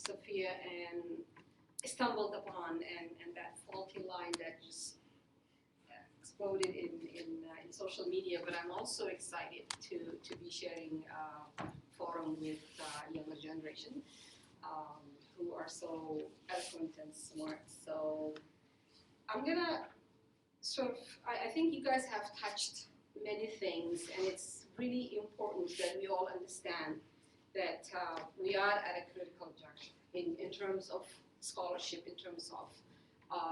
Safia and stumbled upon, and that faulty line that just exploded in social media. But I'm also excited to be sharing forum with younger generation who are so eloquent and smart. So I'm gonna sort of, I think you guys have touched many things, and it's really important that we all understand that we are at a critical juncture in terms of scholarship, in terms of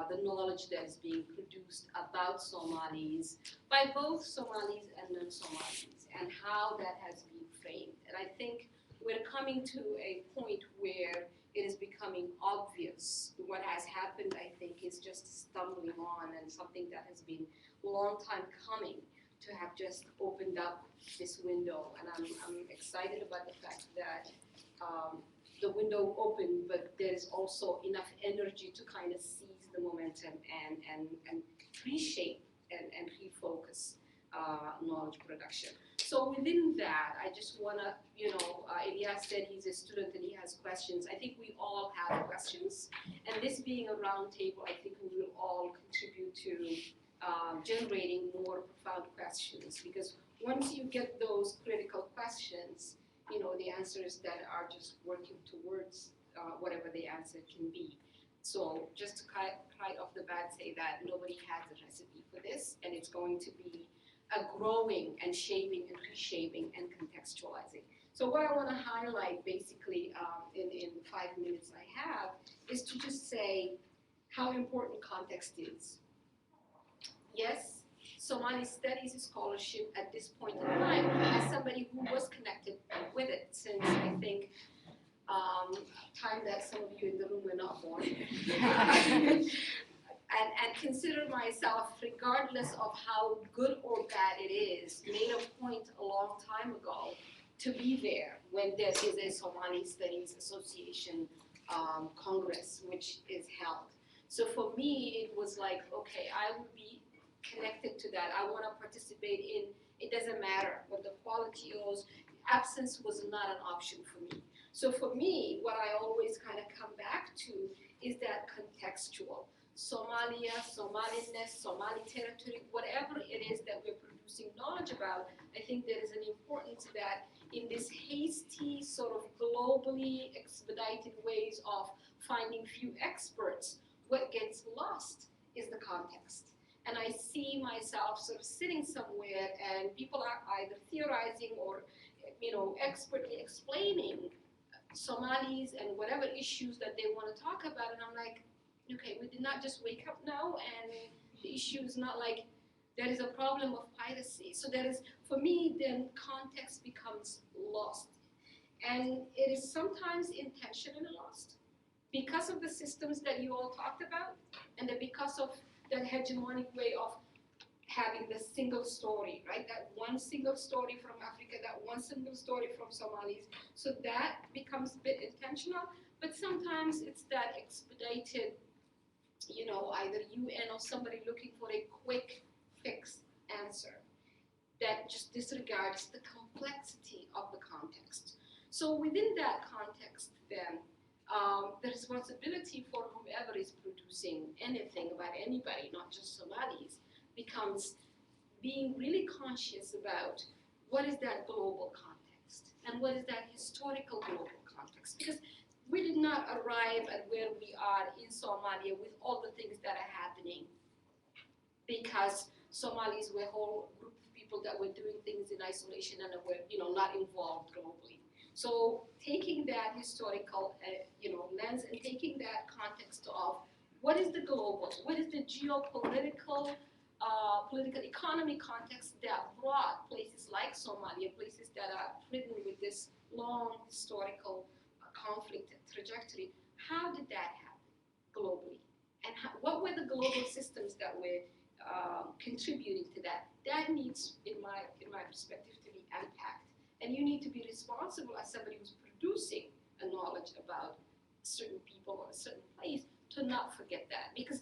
the knowledge that is being produced about Somalis by both Somalis and non-Somalis, and how that has been framed. And I think we're coming to a point where it is becoming obvious. What has happened, I think, is just stumbling on, and something that has been a long time coming to have just opened up this window. And I'm excited about the fact that the window opened, but there's also enough energy to kind of seize the momentum and reshape and refocus knowledge production. So within that, I just want to, Ilyas said he's a student and he has questions. I think we all have questions. And this being a round table, I think we will all contribute to generating more profound questions. Because once you get those critical questions, the answers that are just working towards whatever the answer can be. So just to right off the bat say that nobody has a recipe for this, and it's going to be a growing and shaping and reshaping and contextualizing. So what I want to highlight basically in the 5 minutes I have is to just say how important context is. Yes, Somali studies scholarship at this point in time, as somebody who was connected with it since, I think, time that some of you in the room were not born. And consider myself, regardless of how good or bad it is, made a point a long time ago to be there when there is a Somali Studies Association Congress, which is held. So for me, it was like, okay, I would be connected to that. I want to participate in, it doesn't matter what the quality is. Absence was not an option for me. So for me, what I always kind of come back to is that contextual. Somalia, Somaliness, Somali territory, whatever it is that we're producing knowledge about, I think there is an importance that in this hasty, sort of globally expedited ways of finding few experts, what gets lost is the context. And I see myself sort of sitting somewhere and people are either theorizing or, expertly explaining Somalis and whatever issues that they want to talk about. And I'm like, okay, we did not just wake up now, and the issue is not like there is a problem of piracy. So there is, for me, then context becomes lost. And it is sometimes intentionally lost because of the systems that you all talked about, and then because of that hegemonic way of having the single story, right? That one single story from Africa, that one single story from Somalis. So that becomes a bit intentional, but sometimes it's that expedited, either UN or somebody looking for a quick fix answer that just disregards the complexity of the context. So within that context, then, the responsibility for whoever is producing anything about anybody, not just Somalis, becomes being really conscious about what is that global context and what is that historical global context. Because we did not arrive at where we are in Somalia with all the things that are happening because Somalis were a whole group of people that were doing things in isolation and were, not involved globally. So taking that historical, lens and taking that context of what is the global, what is the geopolitical, political economy context that brought places like Somalia, places that are ridden with this long historical conflict trajectory. How did that happen globally? And what were the global systems that were contributing to that? That needs, in my perspective, to be unpacked. And you need to be responsible as somebody who's producing a knowledge about certain people or a certain place to not forget that. Because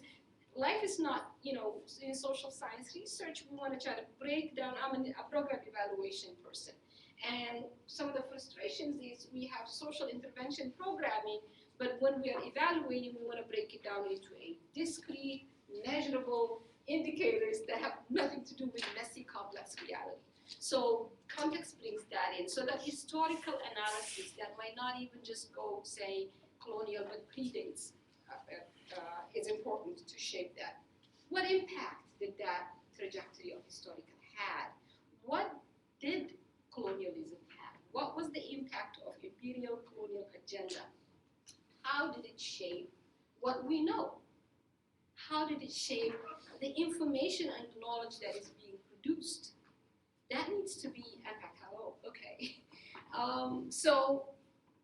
life is not, in social science research, we want to try to break down. I'm a program evaluation person. And some of the frustrations is we have social intervention programming, but when we are evaluating, we want to break it down into a discrete, measurable indicators that have nothing to do with messy, complex reality. So context brings that in. So that historical analysis that might not even just go, say, colonial, but predates is important to shape that. What impact did that trajectory of historical had? What did colonialism have? What was the impact of imperial colonial agenda? How did it shape what we know? How did it shape the information and knowledge that is being produced? That needs to be unpacked. Hello, okay. So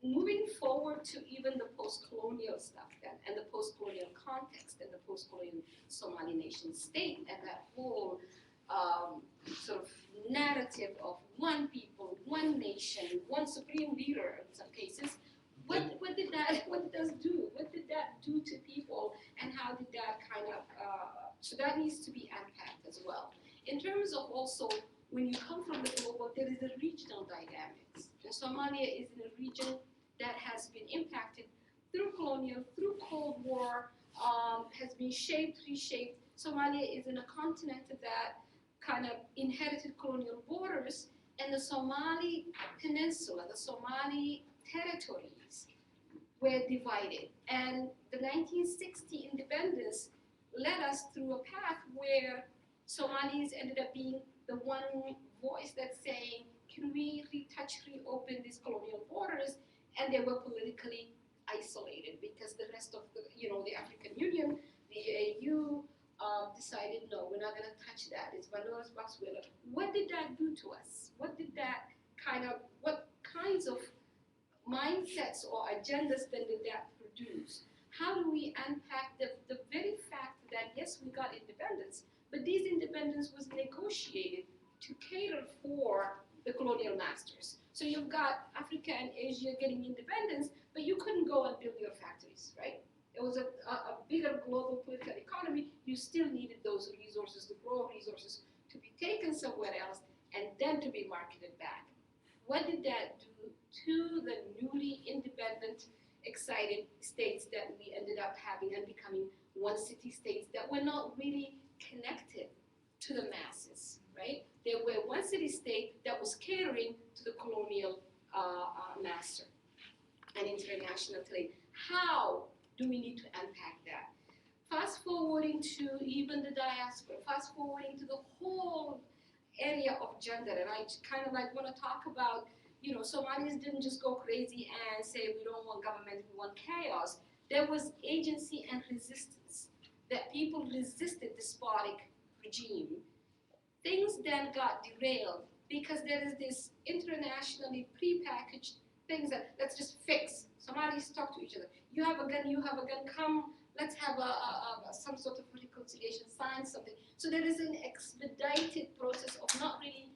moving forward to even the post-colonial stuff and the post-colonial context and the post-colonial Somali nation state and that whole sort of narrative of one people, one nation, one supreme leader in some cases. What did that do? What did that do to people, and how did that kind of? So that needs to be unpacked as well. In terms of also, when you come from the global, there is a regional dynamics. And Somalia is in a region that has been impacted through colonial, through Cold War, has been shaped, reshaped. Somalia is in a continent that kind of inherited colonial borders, and the Somali peninsula, the Somali territories were divided. And the 1960 independence led us through a path where Somalis ended up being the one voice that's saying, can we reopen these colonial borders? And they were politically isolated because the rest of the, the African Union, the AU, decided, no, we're not going to touch that. It's Pandora's box. What did that do to us? What kinds of mindsets or agendas then did that produce? How do we unpack the very fact that, yes, we got independence, but this independence was negotiated to cater for the colonial masters. So you've got Africa and Asia getting independence, but you couldn't go and build your factories, right? It was a bigger global political economy. You still needed those resources, the raw resources, to be taken somewhere else and then to be marketed back. What did that do to the newly independent, excited states that we ended up having and becoming one city states that were not really connected to the masses, right? They were one city state that was catering to the colonial master and international trade. How do we need to unpack that? Fast forwarding to even the diaspora, fast forwarding to the whole area of gender, and I kind of like want to talk about, Somalis didn't just go crazy and say we don't want government, we want chaos. There was agency and resistance, that people resisted despotic regime. Things then got derailed because there is this internationally prepackaged things that let's just fix. Somalis talk to each other. You have a gun, come, let's have some sort of reconciliation, sign something. So there is an expedited process of not really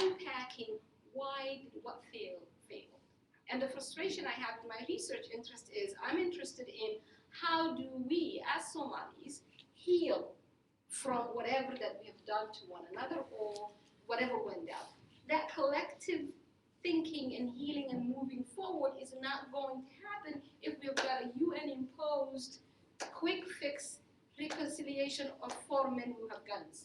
unpacking why did what failed. And the frustration I have in my research interest is I'm interested in how do we as Somalis heal from whatever that we have done to one another or whatever went down. That collective thinking and healing and moving forward is not going to happen if we've got a UN-imposed quick fix reconciliation of 4 men who have guns.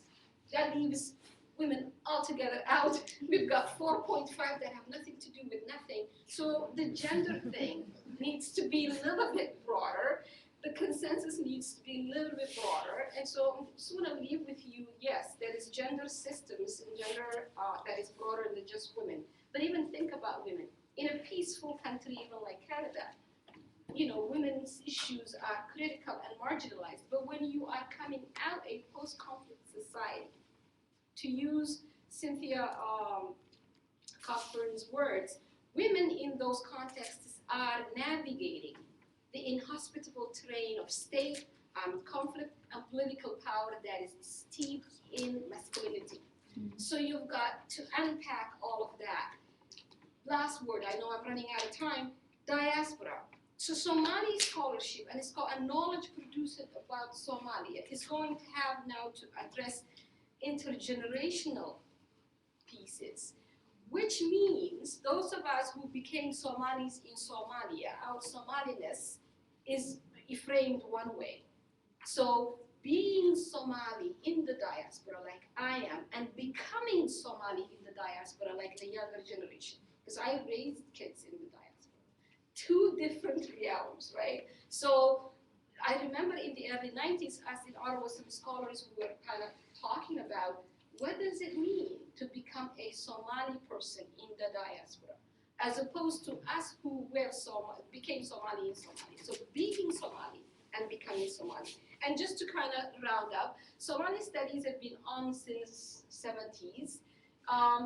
That leaves women altogether out. We've got 4.5 that have nothing to do with nothing. So the gender thing needs to be a little bit broader. The consensus needs to be a little bit broader. And so I just want to leave with you, yes, there is gender systems and gender that is broader than just women. But even think about women. In a peaceful country, even like Canada, women's issues are critical and marginalized. But when you are coming out a post-conflict society, to use Cynthia Cochrane's words, women in those contexts are navigating the inhospitable terrain of state, conflict, and political power that is steeped in masculinity. So you've got to unpack all of that. Last word, I know I'm running out of time, diaspora. So Somali scholarship, and it's called a knowledge producer about Somalia, is going to have now to address intergenerational pieces. which means those of us who became Somalis in Somalia, our Somaliness is framed one way. So being Somali in the diaspora like I am, and becoming Somali in the diaspora like the younger generation, because I raised kids in the diaspora. Two different realms, right? So I remember in the early 90s, as in Ottawa, some scholars who were kind of talking about what does it mean to become a Somali person in the diaspora, as opposed to us who were became Somali in Somalia. So being Somali and becoming Somali. And just to kind of round up, Somali studies have been on since 70s.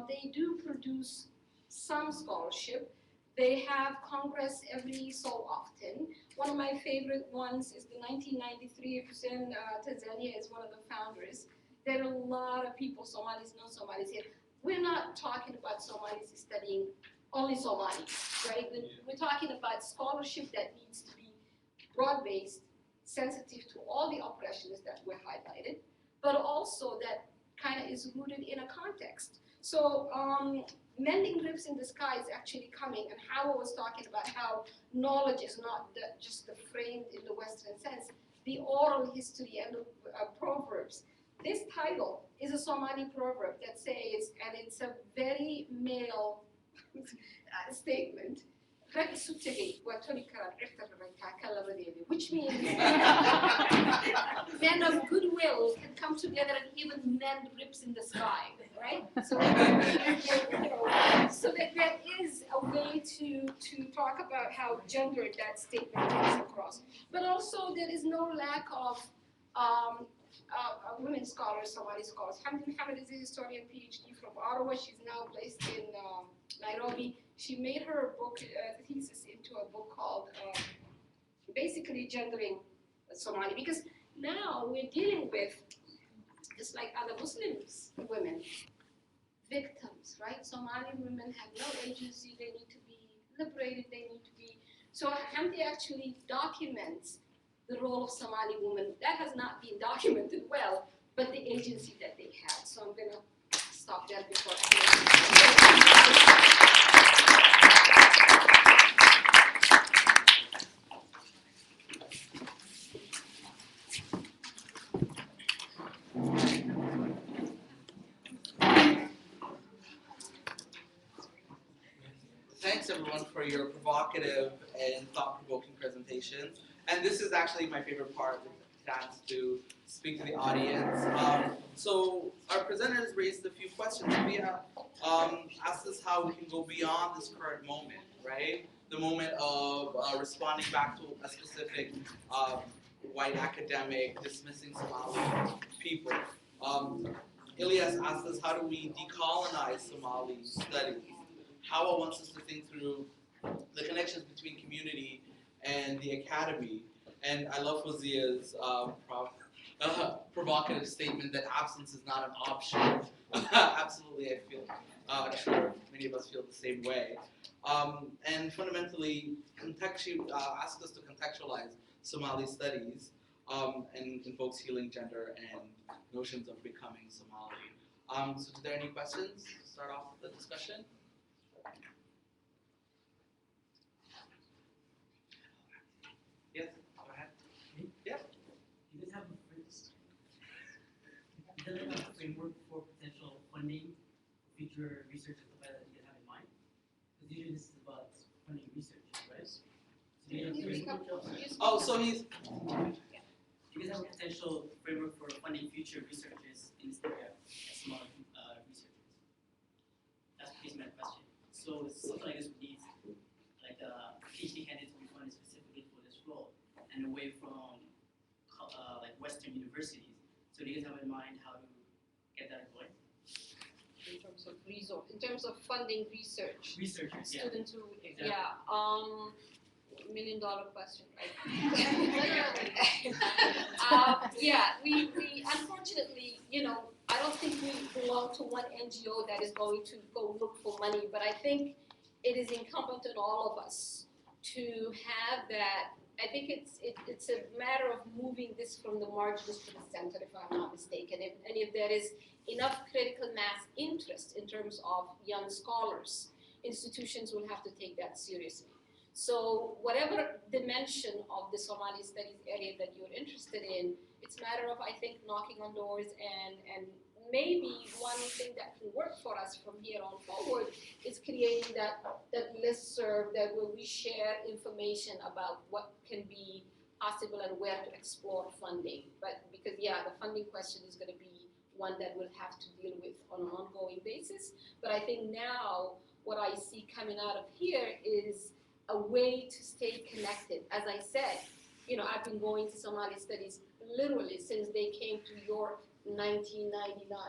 They do produce some scholarship. They have Congress every so often. One of my favorite ones is the 1993 Hussein Tanzania is one of the founders. There are a lot of people, Somalis, non-Somalis here. We're not talking about Somalis studying only Somalis, right? We're talking about scholarship that needs to be broad-based, sensitive to all the oppressions that were highlighted, but also that kind of is rooted in a context. So mending ribs in the sky is actually coming, and Hawa was talking about how knowledge is not just the framed in the Western sense, the oral history and the proverbs. This title is a Somali proverb that says, and it's a very male statement, which means men of goodwill can come together and even mend ribs in the sky, right? So, so that there is a way to talk about how gendered that statement comes across. But also there is no lack of women scholars, Somali scholars. Hamdi Mohammed is a historian, PhD from Ottawa. She's now based in Nairobi. She made her book thesis into a book called basically gendering Somali, because now we're dealing with, just like other Muslims, women, victims, right? Somali women have no agency, they need to be liberated, they need to be, so Hamdi actually documents the role of Somali women. That has not been documented well, but the agency that they had. So I'm gonna stop there before Thanks everyone for your provocative and thought-provoking presentation. And this is actually my favorite part, the chance to speak to the audience. So our presenters raised a few questions. We asked us how we can go beyond this current moment, right? The moment of responding back to a specific white academic dismissing Somali people. Ilyas asked us, how do we decolonize Somali studies? Hawa wants us to think through the connections between community and the academy. And I love Fowsia's provocative statement that absence is not an option. Absolutely, I feel, I'm sure many of us feel the same way. And fundamentally, ask us to contextualize Somali studies and invokes healing gender and notions of becoming Somali. So are there any questions to start off the discussion? Yes, go ahead. Yeah. Do you guys have a framework for potential funding for future research and stuff like that you guys have in mind? Because usually this is about funding research, right? So do you Oh, so he's. Do you guys have a potential framework for funding future researchers in this area as small researchers? That's basically my question. So something like this would need like PhD candidates will be funded specifically for this role and away from like Western universities. So do you guys have in mind how to get that going? in terms of resource, in terms of funding research. Researchers, yeah. Students who, Exactly. yeah, $1 million question, right? Yeah, we unfortunately, you know, I don't think we belong to one NGO that is going to go look for money, but I think it is incumbent on all of us to have that. I think it's a matter of moving this from the margins to the center, if I'm not mistaken. And if there is enough critical mass interest in terms of young scholars, institutions will have to take that seriously. So whatever dimension of the Somali studies area that you're interested in, it's a matter of, I think, knocking on doors and maybe one thing that can work for us from here on forward is creating that listserv that where we share information about what can be possible and where to explore funding. But because, yeah, the funding question is going to be one that we'll have to deal with on an ongoing basis. But I think now what I see coming out of here is a way to stay connected. As I said, I've been going to Somali studies literally since they came to York 1999.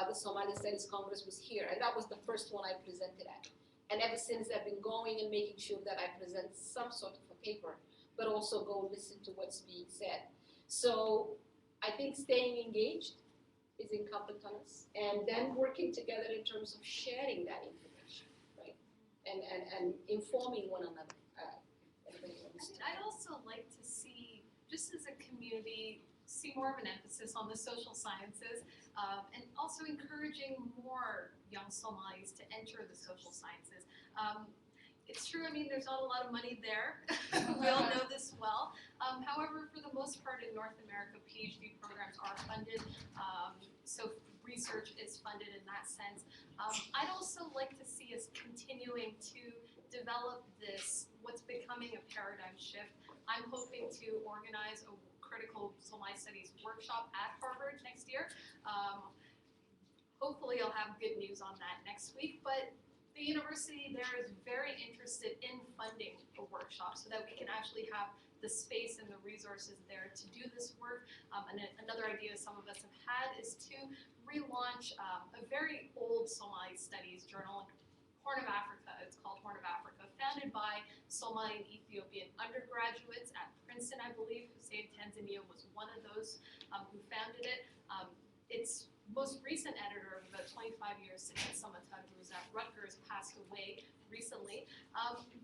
The Somali Studies Congress was here, and that was the first one I presented at. And ever since, I've been going and making sure that I present some sort of a paper, but also go listen to what's being said. So I think staying engaged is incumbent on us, and then working together in terms of sharing that information, right? And informing one another. I'd also like to see, just as a community, see more of an emphasis on the social sciences, and also encouraging more young Somalis to enter the social sciences. It's true, there's not a lot of money there. We all know this well. However, for the most part in North America, PhD programs are funded, so research is funded in that sense. I'd also like to see us continuing to develop this, what's becoming a paradigm shift. I'm hoping to organize a critical Somali studies workshop at Harvard next year. Hopefully I'll have good news on that next week, but the university there is very interested in funding a workshop so that we can actually have the space and the resources there to do this work. And another idea some of us have had is to relaunch a very old Somali studies journal, Horn of Africa. It's called Horn of Africa, founded by Somali and Ethiopian undergraduates at Princeton, I believe. Hussein Tanzania was one of those who founded it. Its most recent editor of about 25 years, Safia, who was at Rutgers, passed away recently.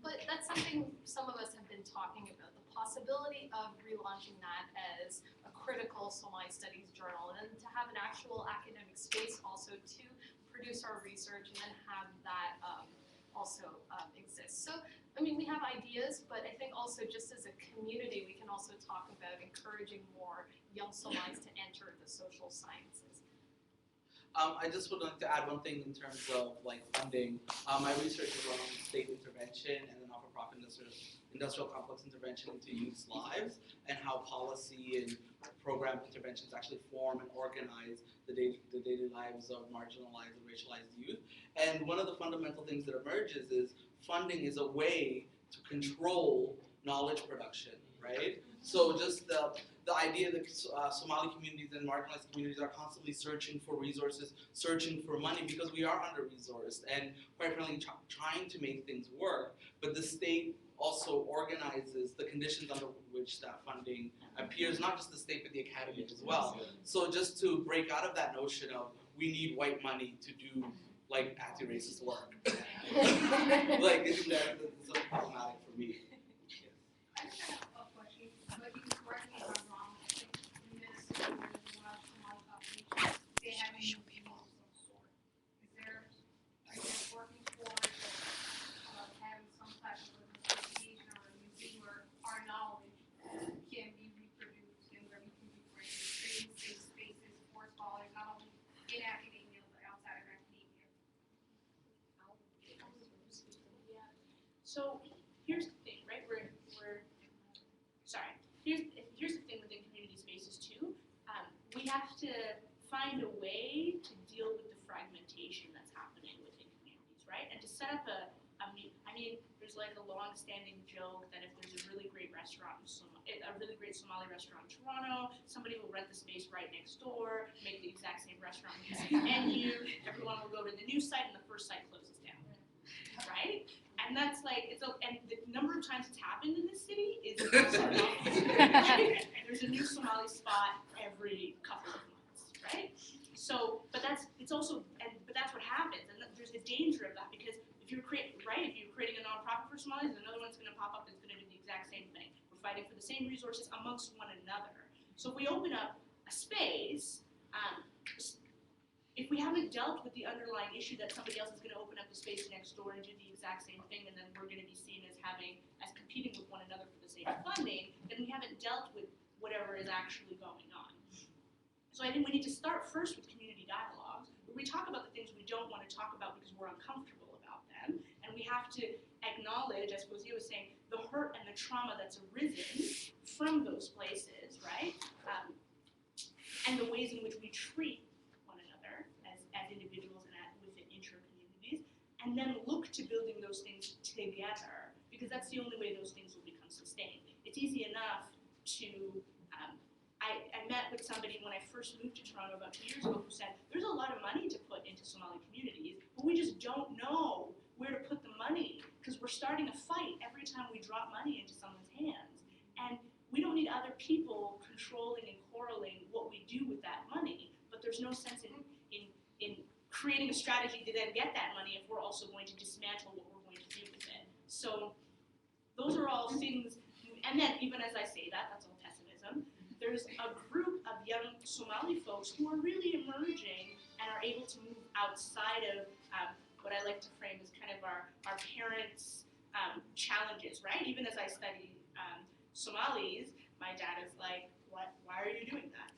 But that's something some of us have been talking about, the possibility of relaunching that as a critical Somali studies journal, and to have an actual academic space also to produce our research and then have that also exist. So, we have ideas, but I think also just as a community, we can also talk about encouraging more young Somalis to enter the social sciences. I just would like to add one thing in terms of funding. My research is around state intervention and the not-for-profit industrial complex intervention into youth's lives, and how policy and program interventions actually form and organize the daily lives of marginalized and racialized youth. And one of the fundamental things that emerges is funding is a way to control knowledge production, right? So just the idea that Somali communities and marginalized communities are constantly searching for resources, searching for money, because we are under-resourced and quite frankly trying to make things work, but the state also organizes the conditions under which that funding appears, not just the state, but the academy as well. So just to break out of that notion of we need white money to do anti-racist work. It's problematic for me. I have a question, but you can correct me if I'm wrong. I think in this, Somali population, they have a new people of some sort. Are you guys working towards having some type of an association or a museum where our knowledge can be reproduced and where we can be creating safe spaces for scholars, not only in academia, but outside of academia? So here's the thing, right? Here's the thing within community spaces too. We have to find a way to deal with the fragmentation that's happening within communities, right? And to set up there's a long-standing joke that if there's a really great restaurant, a really great Somali restaurant in Toronto, somebody will rent the space right next door, make the exact same restaurant with the same menu. Everyone will go to the new site, and the first site closes down, right? And that's and the number of times it's happened in this city is also there's a new Somali spot every couple of months, right? So, but that's what happens, and there's a danger of that, because if you're creating a nonprofit for Somalis, another one's going to pop up that's going to do the exact same thing. We're fighting for the same resources amongst one another. So if we open up a space, if we haven't dealt with the underlying issue that somebody else is going to open up the space next door and do the exact same thing, and then we're going to be seen as competing with one another for the same funding, then we haven't dealt with whatever is actually going on. So I think we need to start first with community dialogues, where we talk about the things we don't want to talk about because we're uncomfortable about them, and we have to acknowledge, as Fowsia was saying, the hurt and the trauma that's arisen from those places, right? And the ways in which we treat one another as individuals and within intra-communities, and then look to building those things together, because that's the only way those things will become sustained. It's easy enough to, I met with somebody when I first moved to Toronto about 2 years ago who said, there's a lot of money to put into Somali communities, but we just don't know where to put the money, because we're starting a fight every time we drop money into someone's hands. And we don't need other people controlling and quarreling what we do with that money, but there's no sense in creating a strategy to then get that money if we're also going to dismantle what we're going to do with it. So those are all things, and then even as I say that, that's all pessimism. There's a group of young Somali folks who are really emerging and are able to move outside of what I like to frame as kind of our parents' challenges, right? Even as I study Somalis, my dad is like, why are you doing that?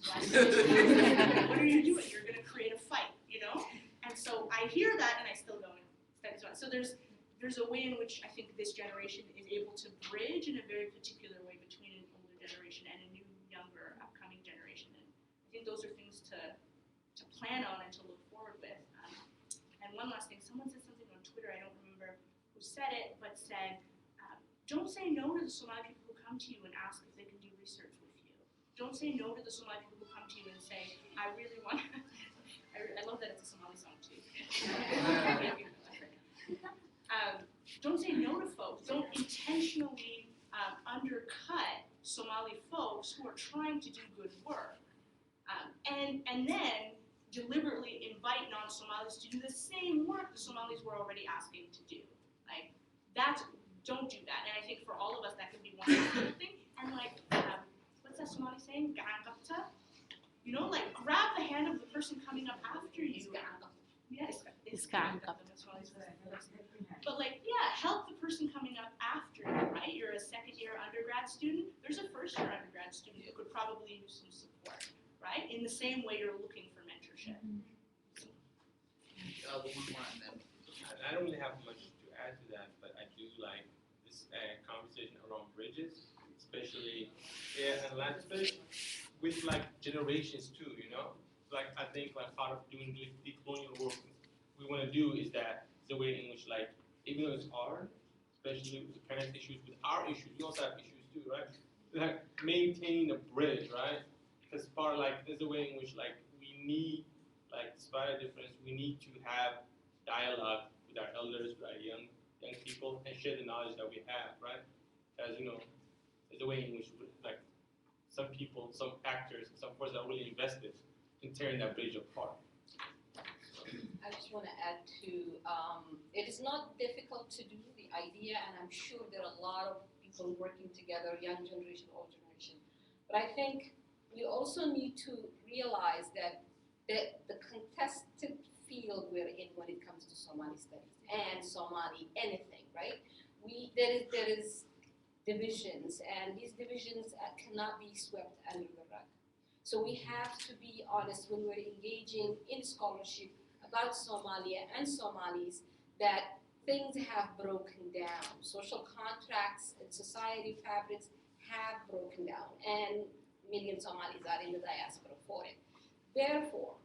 What are you doing? You're going to create a fight, you know? And so I hear that and I still go and study Somali. So there's a way in which I think this generation is able to bridge in a very particular way between an older generation and a new, younger, upcoming generation. And I think those are things to plan on and to look forward with. And one last thing, someone said something on Twitter, I don't remember who said it, but said, don't say no to the Somali people who come to you and ask if they can do research with you. Don't say no to the Somali people who come to you and say, I really want I love that it's a Somali song too. Don't say no to folks. Don't intentionally undercut Somali folks who are trying to do good work. And then deliberately invite non-Somalis to do the same work the Somalis were already asking to do. Like, don't do that. And I think for all of us, that could be one thing. And like, what's that Somali saying? Ga'angapta? You know, like, grab the hand of the person coming up after you. Yes, it's ga'angapta. But like, yeah, help the person coming up after you, right? You're a second-year undergrad student. There's a first-year undergrad student who could probably use some support, right? In the same way you're looking for mentorship. One more and then. I don't really have much to add to that, but I do like this conversation around bridges, especially in Atlanta, with like generations too, you know? Like, I think like part of doing the decolonial work we want to do is that the way in which, like, even though it's hard, especially with the parent issues, with our issues, we also have issues too, right? Like, maintaining a bridge, right? Because part, like, there's a way in which, like, we need, like, despite the difference, we need to have dialogue with our elders, with our young people, and share the knowledge that we have, right? As you know, there's a way in which, like, some people, some actors, some forces are really invested in tearing that bridge apart. I just want to add to, it is not difficult to do the idea, and I'm sure there are a lot of people working together, young generation, old generation. But I think we also need to realize that the contested field we're in when it comes to Somali studies and Somali anything, right? There is divisions, and these divisions cannot be swept under the rug. So we have to be honest when we're engaging in scholarship about Somalia and Somalis, that things have broken down. Social contracts and society fabrics have broken down, and million Somalis are in the diaspora for it. Therefore,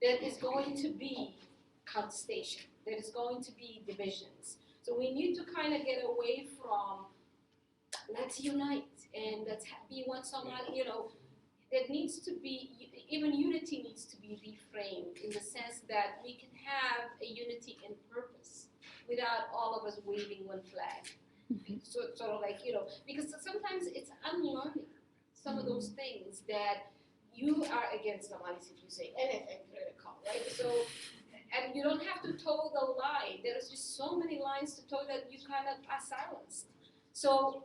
there is going to be contestation. There is going to be divisions. So we need to kind of get away from, let's unite and let's be one Somali, you know. There needs to be, even unity needs to be reframed in the sense that we can have a unity in purpose without all of us waving one flag. So, sort of like, you know, because sometimes it's unlearning some of those things that you are against Somalis if you say anything critical, right? So And you don't have to toe the line. There's just so many lines to toe that you kind of are silenced. So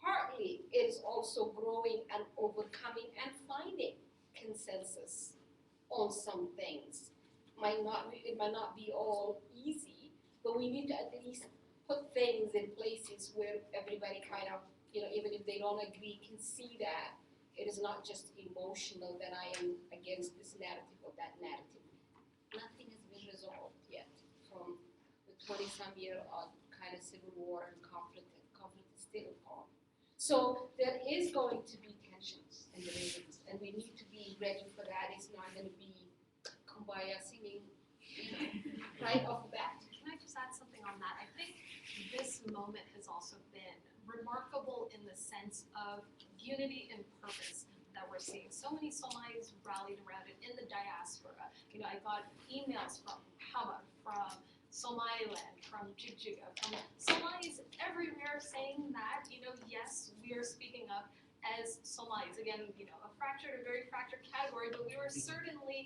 partly it is also growing and overcoming and finding consensus on some things. It might not be all easy, but we need to at least put things in places where everybody kind of, even if they don't agree, can see that it is not just emotional that I am against this narrative or that narrative. Nothing has been resolved yet from the 20-some year kind of civil war and conflict. Conflict is still on. So there is going to be tensions and divisions, and we need to be ready for that. It's not going to be kumbaya singing right off the bat. Can I just add something on that? I think this moment has also been remarkable in the sense of unity and purpose that we're seeing. So many Somalis rallied around it in the diaspora. I got emails from Hawa, from Somaliland, from Jigjiga, from Somalis everywhere saying that, yes, we are speaking up as Somalis. Again, a very fractured category, but we were certainly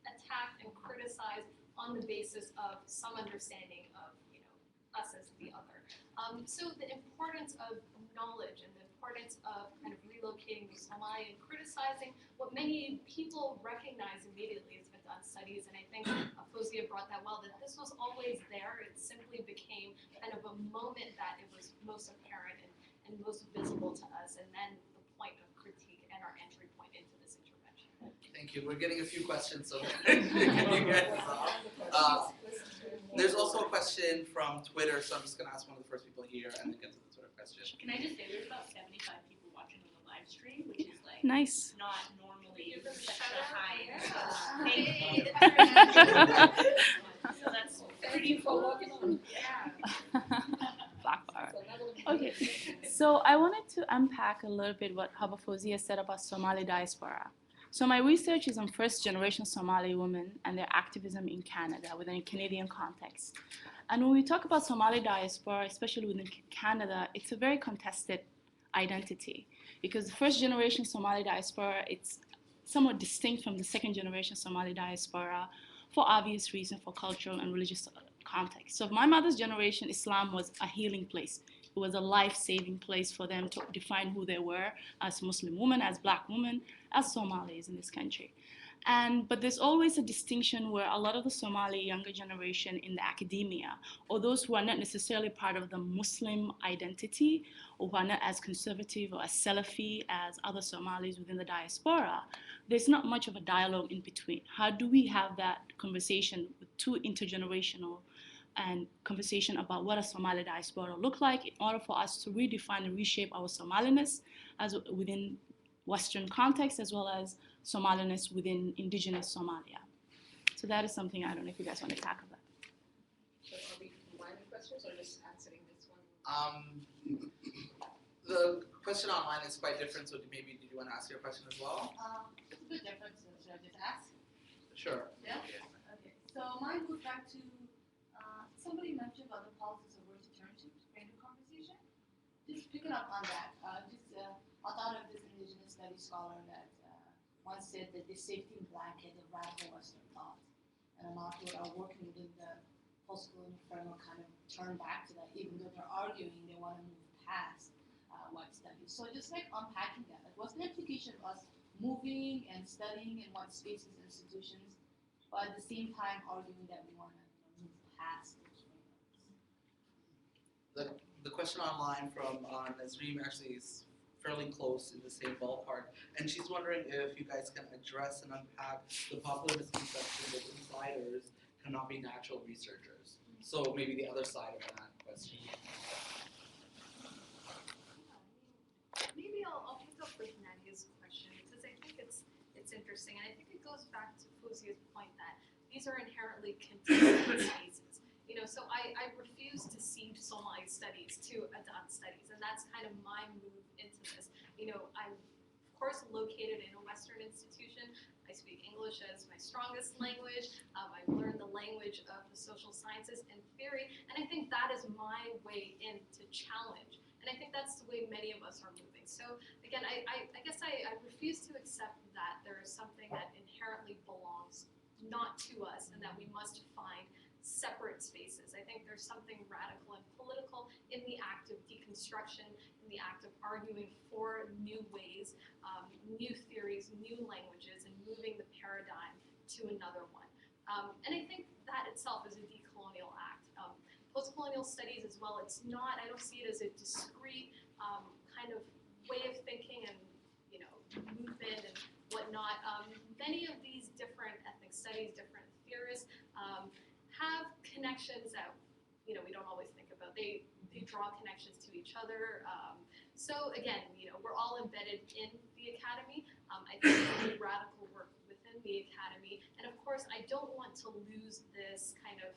attacked and criticized on the basis of some understanding of, us as the other. So the importance of knowledge and the importance of kind of relocating the Somali and criticizing what many people recognize immediately as Adhan studies, and I think Fowsia brought that well, that this was always there. It simply became kind of a moment that it was most apparent and most visible to us, and then the point of critique and our entry point into this intervention. Thank you. We're getting a few questions, so there's also a question from Twitter, so I'm just going to ask one of the first people here and then get to the Twitter question. Can I just say there's about 75 people watching on the live stream, which is like Nice. not normally such a high. So that's pretty cool. Yeah. Black bar. Okay, so I wanted to unpack a little bit what Fowsia said about Somali diaspora. So my research is on first-generation Somali women and their activism in Canada within a Canadian context. And when we talk about Somali diaspora, especially within Canada, it's a very contested identity because the first-generation Somali diaspora, it's somewhat distinct from the second-generation Somali diaspora for obvious reasons, for cultural and religious context. So my mother's generation, Islam was a healing place. It was a life-saving place for them to define who they were as Muslim women, as Black women, as Somalis in this country. But there's always a distinction where a lot of the Somali younger generation in the academia, or those who are not necessarily part of the Muslim identity, or who are not as conservative or as Salafi as other Somalis within the diaspora, there's not much of a dialogue in between. How do we have that conversation with two intergenerational and conversation about what a Somali diaspora look like in order for us to redefine and reshape our Somaliness as within Western context as well as Somaliness within indigenous Somalia. So that is something I don't know if you guys want to tackle that. So are we combining questions or just answering this one? The question online is quite different, so maybe did you want to ask your question as well? It's a bit different, so should I just ask? Sure. Yeah? Okay. So mine goes back to somebody mentioned about the politics of where to turn to in the conversation. Just picking up on that, I thought of this indigenous studies scholar that once said that the safety blanket of radical Western thought, and a lot who are working within the post-colonial framework kind of turn back to that, even though they're arguing they want to move past white studies. So just like unpacking that, like what's the implication of us moving and studying in white spaces and institutions, but at the same time arguing that we want to move past those frameworks? The question online from Nazreem actually is fairly close in the same ballpark, and she's wondering if you guys can address and unpack the popular misconception that insiders cannot be natural researchers. So maybe the other side of that question. Maybe I'll pick up with Nadia's question because I think it's interesting, and I think it goes back to Fowsia's point that these are inherently contested spaces. So I refuse to cede Somali studies to Adhan studies, and that's kind of my move into this. I'm of course located in a Western institution. I speak English as my strongest language. I've learned the language of the social sciences and theory, and I think that is my way in to challenge. And I think that's the way many of us are moving. So again, I guess I refuse to accept that there is something that inherently belongs not to us, and that we must find separate spaces. I think there's something radical and political in the act of deconstruction, in the act of arguing for new ways, new theories, new languages, and moving the paradigm to another one. And I think that itself is a decolonial act. Post-colonial studies as well, it's not, I don't see it as a discrete kind of way of thinking and, you know, movement and whatnot. Many of these different ethnic studies, different theorists have connections that, you know, we don't always think about. They draw connections to each other. So again, you know, we're all embedded in the academy. I think there's radical work within the academy. And of course, I don't want to lose this kind of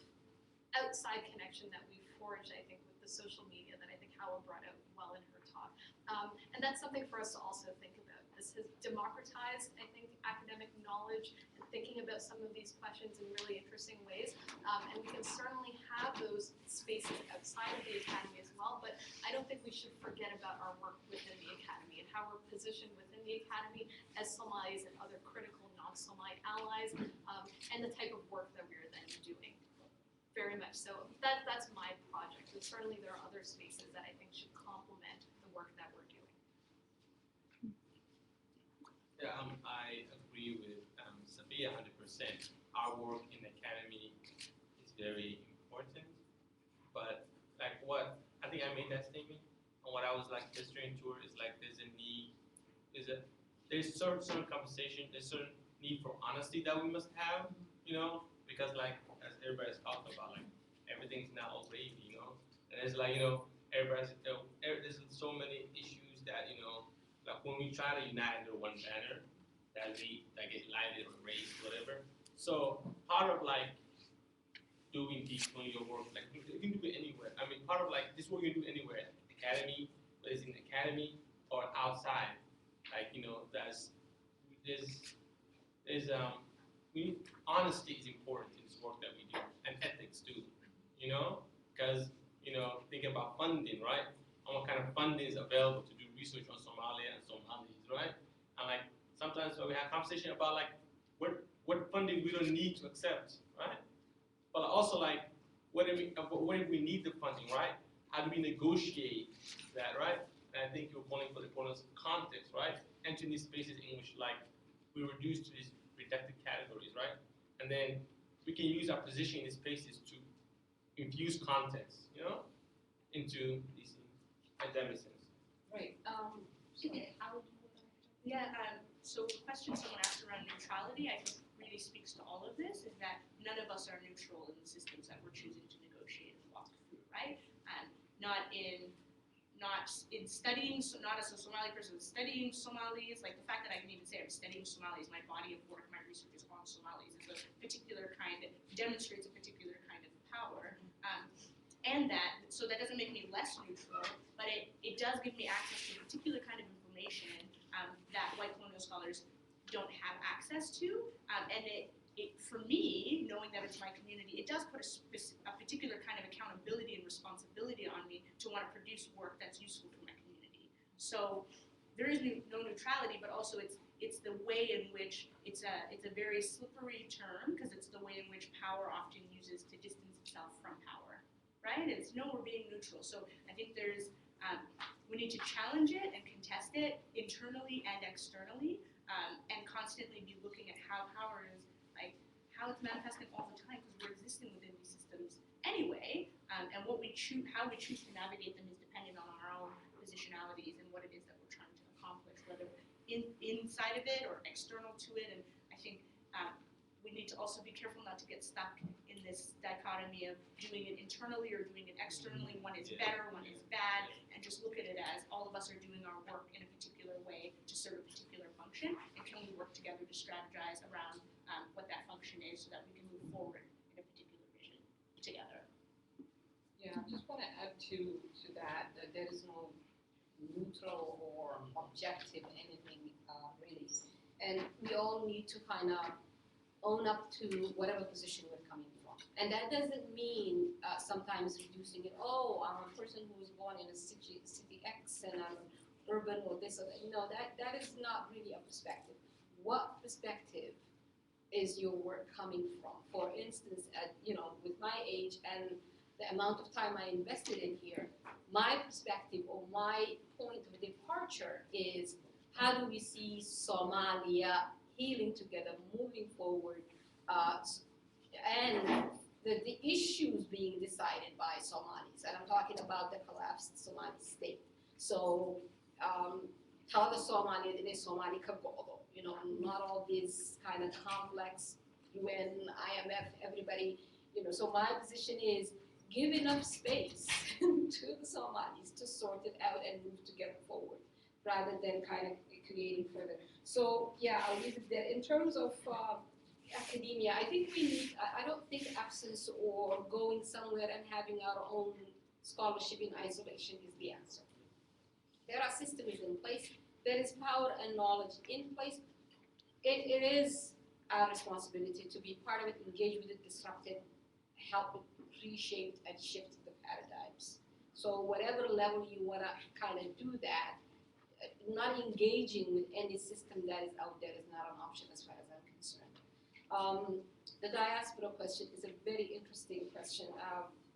outside connection that we've forged, I think, with the social media that I think Hawa brought out well in her talk. And that's something for us to also think about. This has democratized, I think, academic knowledge and thinking about some of these questions in really interesting ways. And we can certainly have those spaces outside of the academy as well, but I don't think we should forget about our work within the academy and how we're positioned within the academy as Somalis and other critical non-Somali allies, and the type of work that we're then doing. Very much so. That's my project. And certainly there are other spaces that I think should complement the work that we're doing. Yeah, I agree with Safia 100%. Our work in the academy is very important, but like what I think I made that statement, and what I was like listening to is like there's certain conversation, there's certain need for honesty that we must have, you know, because like as everybody's talking about, like everything's now all gravy, you know, and it's like, you know, there's so many issues that, you know, like when we try to unite under one banner, that get lighted or raised, whatever. So part of like doing decolonial work, like you can do it anywhere. I mean, part of like this work you can do anywhere, academy, whether it's in the academy or outside. Like, you know, honesty is important in this work that we do, and ethics too, you know, because, you know, thinking about funding, right? And what kind of funding is available to do research on Somalia and Somalis, right? And like sometimes we have conversation about like what funding we don't need to accept, right? But also like what if we need the funding, right? How do we negotiate that, right? And I think you're calling for the importance of context, right? Entering these spaces in which like we're reduced to these reductive categories, right? And then we can use our position in these spaces to infuse context, you know, into these academics. Right. So the question someone asked around neutrality, I think really speaks to all of this, is that none of us are neutral in the systems that we're choosing to negotiate and walk through, right? And not in studying, so not as a Somali person studying Somalis, like the fact that I can even say I'm studying Somalis, my body of work, my research is on Somalis, is a particular kind that demonstrates a particular kind of power. And so that doesn't make me less neutral, but it does give me access to a particular kind of information that white colonial scholars don't have access to. And for me, knowing that it's my community, it does put a particular kind of accountability and responsibility on me to want to produce work that's useful for my community. So there is no neutrality, but also it's the way in which it's a very slippery term, because it's the way in which power often uses to distance itself from power, right? It's no, we're being neutral. So I think we need to challenge it and contest it internally and externally, and constantly be looking at how power is, like, how it's manifesting all the time, because we're existing within these systems anyway, and how we choose to navigate them is dependent on our own positionalities and what it is that we're trying to accomplish, whether inside of it or external to it. And I think we need to also be careful not to get stuck in this dichotomy of doing it internally or doing it externally. One is better, one is bad, and just look at it as all of us are doing our work in a particular way to serve a particular function, and can we work together to strategize around what that function is so that we can move forward in a particular vision together. Yeah, I just want to add to that there is no neutral or objective anything really, and we all need to kind of own up to whatever position we're coming from. And that doesn't mean sometimes reducing it, oh, I'm a person who was born in a city X and I'm urban or this or that. No, that is not really a perspective. What perspective is your work coming from? For instance, with my age and the amount of time I invested in here, my perspective or my point of departure is how do we see Somalia healing together, moving forward, and the issues being decided by Somalis. And I'm talking about the collapsed Somali state. So, how the Somali, the Somali Kagogo, not all these kind of complex UN, IMF, everybody, so my position is give enough space to the Somalis to sort it out and move together forward, rather than kind of creating further. So yeah, I'll leave it there. In terms of academia, I think we need, I don't think absence or going somewhere and having our own scholarship in isolation is the answer. There are systems in place, there is power and knowledge in place. It is our responsibility to be part of it, engage with it, disrupt it, help it reshape and shift the paradigms. So whatever level you want to kind of do that, not engaging with any system that is out there is not an option as far as I'm concerned. The diaspora question is a very interesting question.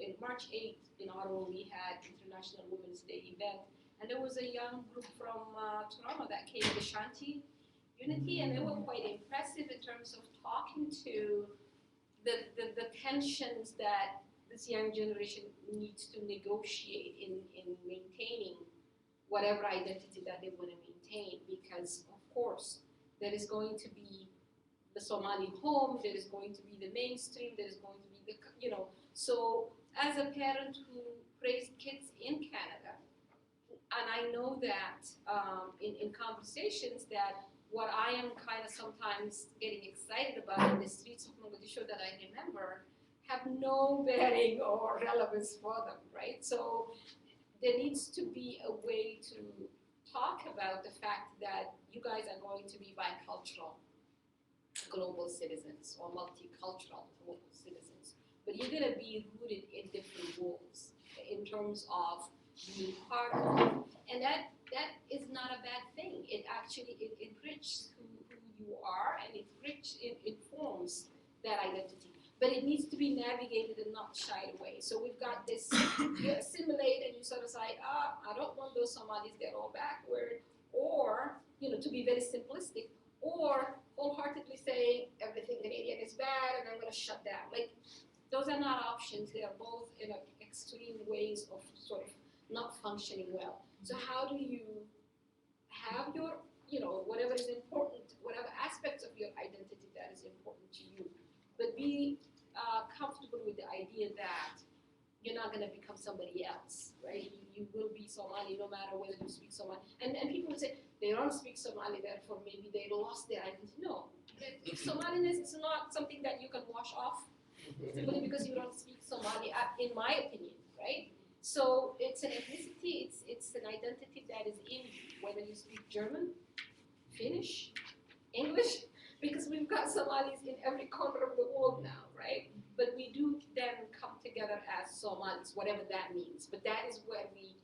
In March 8th in Ottawa, we had International Women's Day event, and there was a young group from Toronto that came, the Shanti Unity, and they were quite impressive in terms of talking to the tensions that this young generation needs to negotiate in maintaining whatever identity that they want to maintain, because of course there is going to be the Somali home, there is going to be the mainstream, there is going to be the, so as a parent who raised kids in Canada, and I know that in conversations that what I am kind of sometimes getting excited about in the streets of Mogadishu that I remember have no bearing or relevance for them, right? So there needs to be a way to talk about the fact that you guys are going to be bicultural global citizens or multicultural global citizens, but you're going to be rooted in different roles in terms of being part of it. And that is not a bad thing. It actually enriches who you are, and it informs that identity. But it needs to be navigated and not shied away. So we've got this, you assimilate and you sort of say, I don't want those Somalis, they're all backward, or, to be very simplistic, or wholeheartedly say everything Canadian is bad and I'm going to shut down. Like, those are not options. They are both in extreme ways of sort of not functioning well. So how do you have your, whatever is important, whatever aspects of your identity that is important to you, but be comfortable with the idea that you're not going to become somebody else, right? You will be Somali no matter whether you speak Somali. And people would say, they don't speak Somali, therefore maybe they lost their identity. No, Somaliness is not something that you can wash off simply because you don't speak Somali, in my opinion, right? So it's an ethnicity, it's an identity that is in you, whether you speak German, Finnish, English, because we've got Somalis in every corner of the world now, right? But we do then come together as Somalis, whatever that means. But that is where we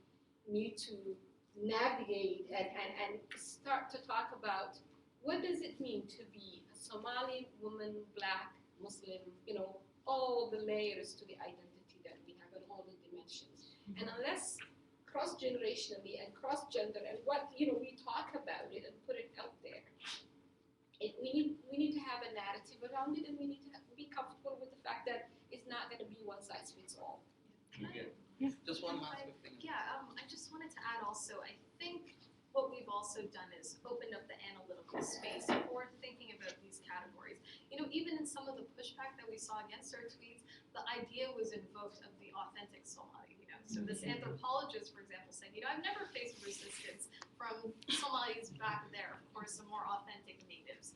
need to navigate and start to talk about what does it mean to be a Somali woman, Black, Muslim, all the layers to the identity that we have and all the dimensions. And unless cross-generationally and cross-gender and what, we talk about it and put it out there, we need to have a narrative around it, and we need to be comfortable with the fact that it's not going to be one size fits all. Just one last quick thing. Yeah, I just wanted to add also, I think what we've also done is opened up the analytical space for thinking about these categories. Even in some of the pushback that we saw against our tweets, the idea was invoked of the authentic Somali. So this anthropologist, for example, said, I've never faced resistance from Somalis back there, of course, some more authentic natives.